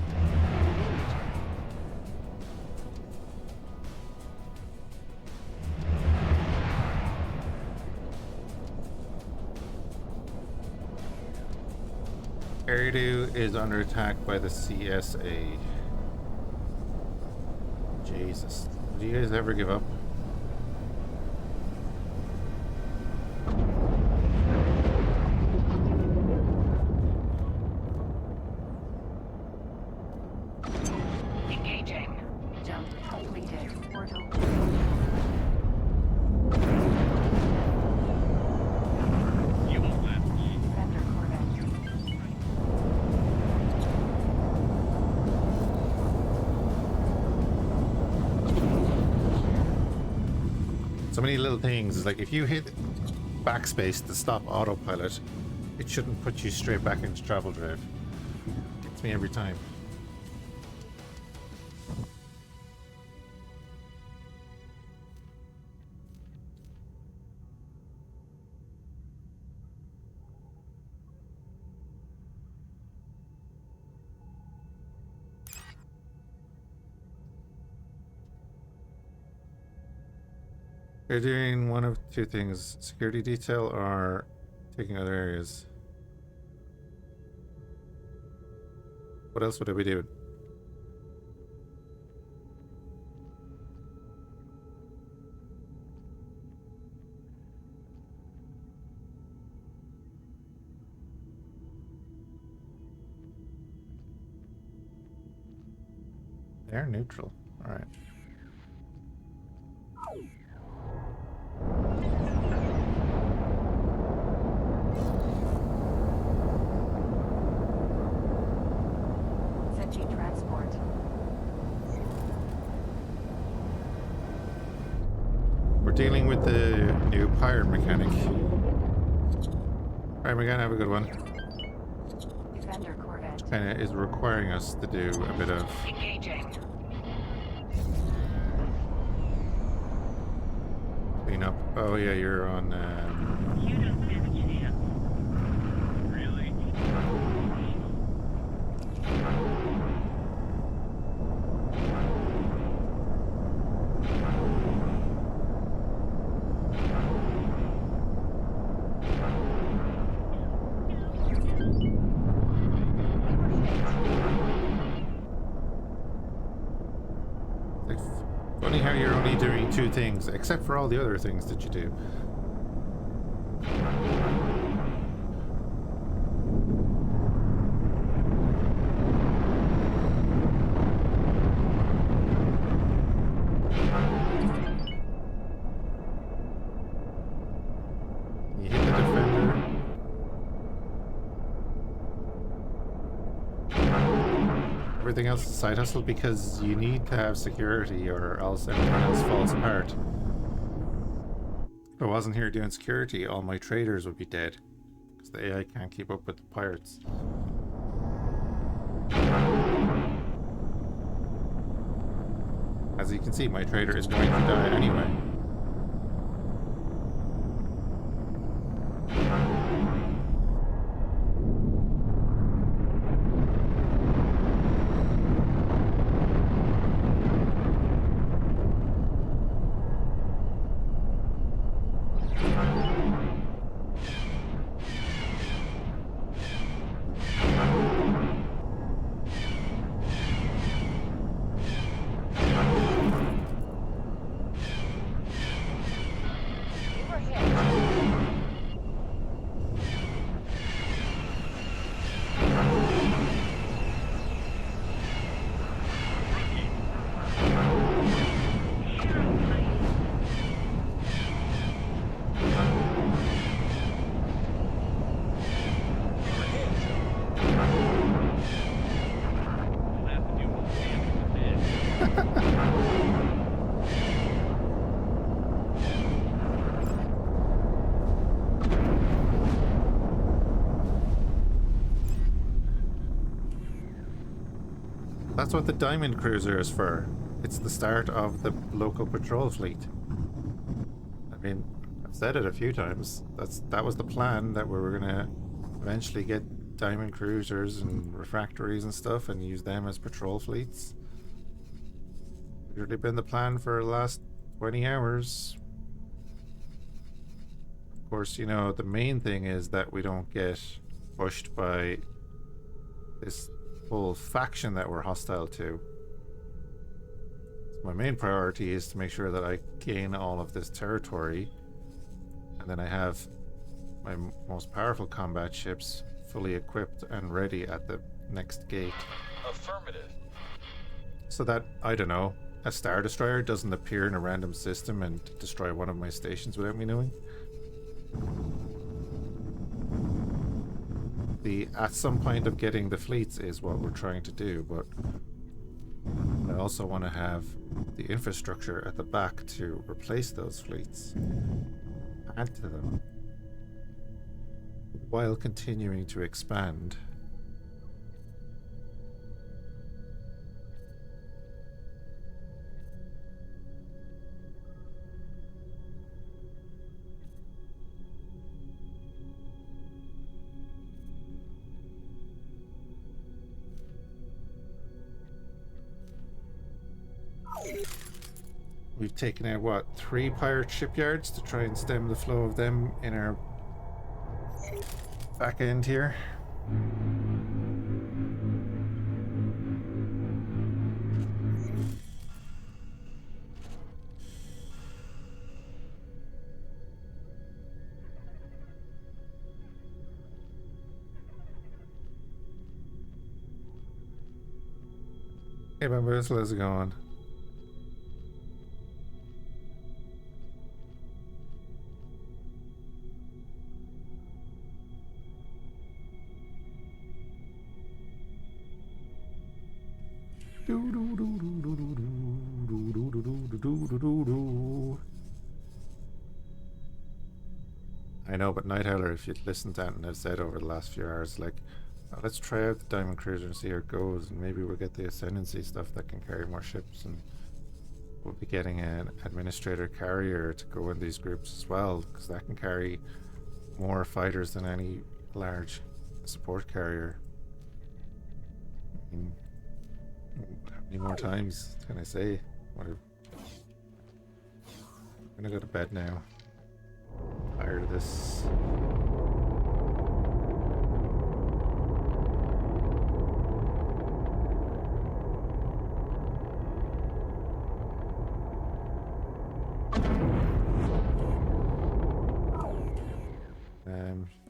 Eridu is under attack by the CSA. Jesus. Do you guys ever give up? Engaging. Jump completed. Portal. You won't let me. Defender Corvette. So many little things. It's like if you hit backspace to stop autopilot, it shouldn't put you straight back into travel drive. Gets me every time. You're doing one of two things: security detail or taking other areas. What else would I be doing? They're neutral. All right. Sentry transport. We're dealing with the new pirate mechanic. Alright, we're gonna have a good one. Defender Corvette. Kinda is requiring us to do a bit of Engaging. cleanup. Oh yeah, you're on You don't stand a chance. Really? like, funny how you're only doing 2 things, except for all the other things that you do. You hit the defender. Everything else is side hustle because you need to have security or else everything else falls apart. If I wasn't here doing security, all my traders would be dead because the AI can't keep up with the pirates. As you can see, my trader is going to die anyway. That's what the Diamond Cruiser is for. It's the start of the local patrol fleet. I mean, I've said it a few times. That was the plan, that we were gonna eventually get Diamond Cruisers and refractories and stuff and use them as patrol fleets. Literally been the plan for the last 20 hours. Of course, you know, the main thing is that we don't get pushed by this whole faction that we're hostile to. So my main priority is to make sure that I gain all of this territory, and then I have my most powerful combat ships fully equipped and ready at the next gate. Affirmative. So that, I don't know, a Star Destroyer doesn't appear in a random system and destroy one of my stations without me knowing. At some point of getting the fleets is what we're trying to do, but I also want to have the infrastructure at the back to replace those fleets, add to them, while continuing to expand. We've taken out, what, 3 pirate shipyards to try and stem the flow of them in our back end here. Hey, Bamboos, how's it going? I know, but Night Howler, if you'd listened to that and I've said over the last few hours, like, oh, let's try out the Diamond Cruiser and see how it goes, and maybe we'll get the Ascendancy stuff that can carry more ships, and we'll be getting an administrator carrier to go in these groups as well, because that can carry more fighters than any large support carrier. I mean, how many more times can I say? I'm gonna go to bed now. Tired of this.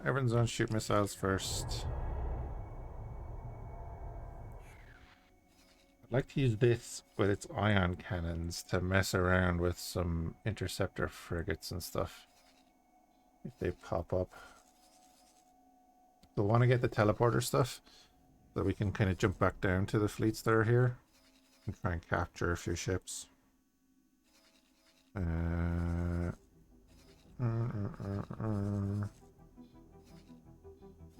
Everyone's on shoot missiles first. I'd like to use this with its ion cannons to mess around with some interceptor frigates and stuff if they pop up. So I want to get the teleporter stuff so that we can kind of jump back down to the fleets that are here and try and capture a few ships.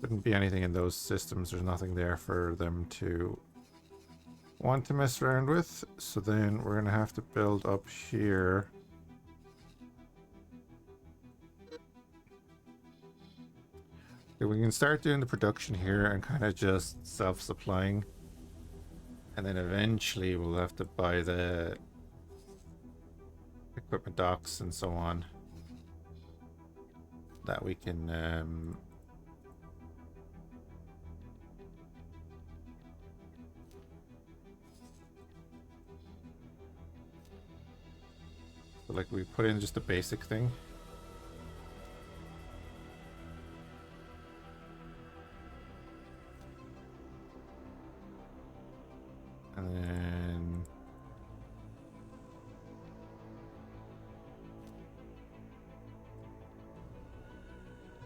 Wouldn't be anything in those systems. There's nothing there for them to want to mess around with. So then we're going to have to build up here. Okay, we can start doing the production here and kind of just self-supplying. And then eventually we'll have to buy the equipment docks and so on. That we can so like we put in just a basic thing. And then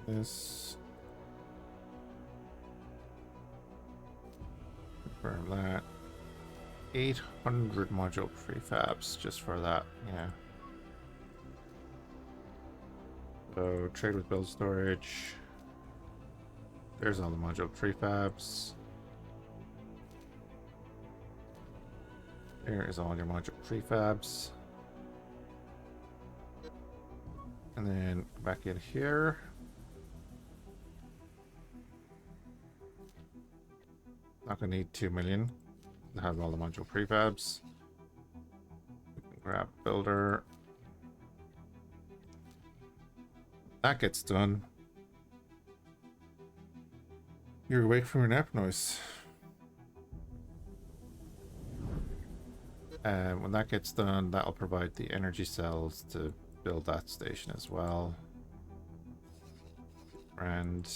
this. Confirm that. 800 module prefabs just for that, yeah. So trade with build storage. There's all the module prefabs. Here is all your module prefabs. And then back in here. Not gonna need 2 million. It has all the module prefabs. We can grab builder. That gets done. You're awake from your nap, noise. When that gets done, that'll provide the energy cells to build that station as well. And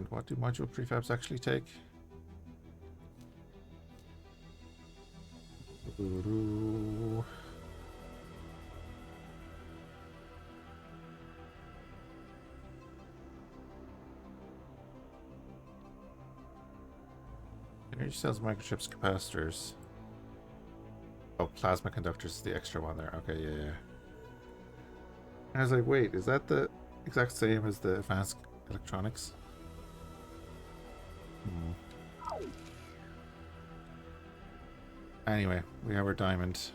what do module prefabs actually take? Energy cells, microchips, capacitors. Oh, plasma conductors is the extra one there. Okay, yeah. I was like, wait, is that the exact same as the advanced electronics? Anyway, we have our diamond.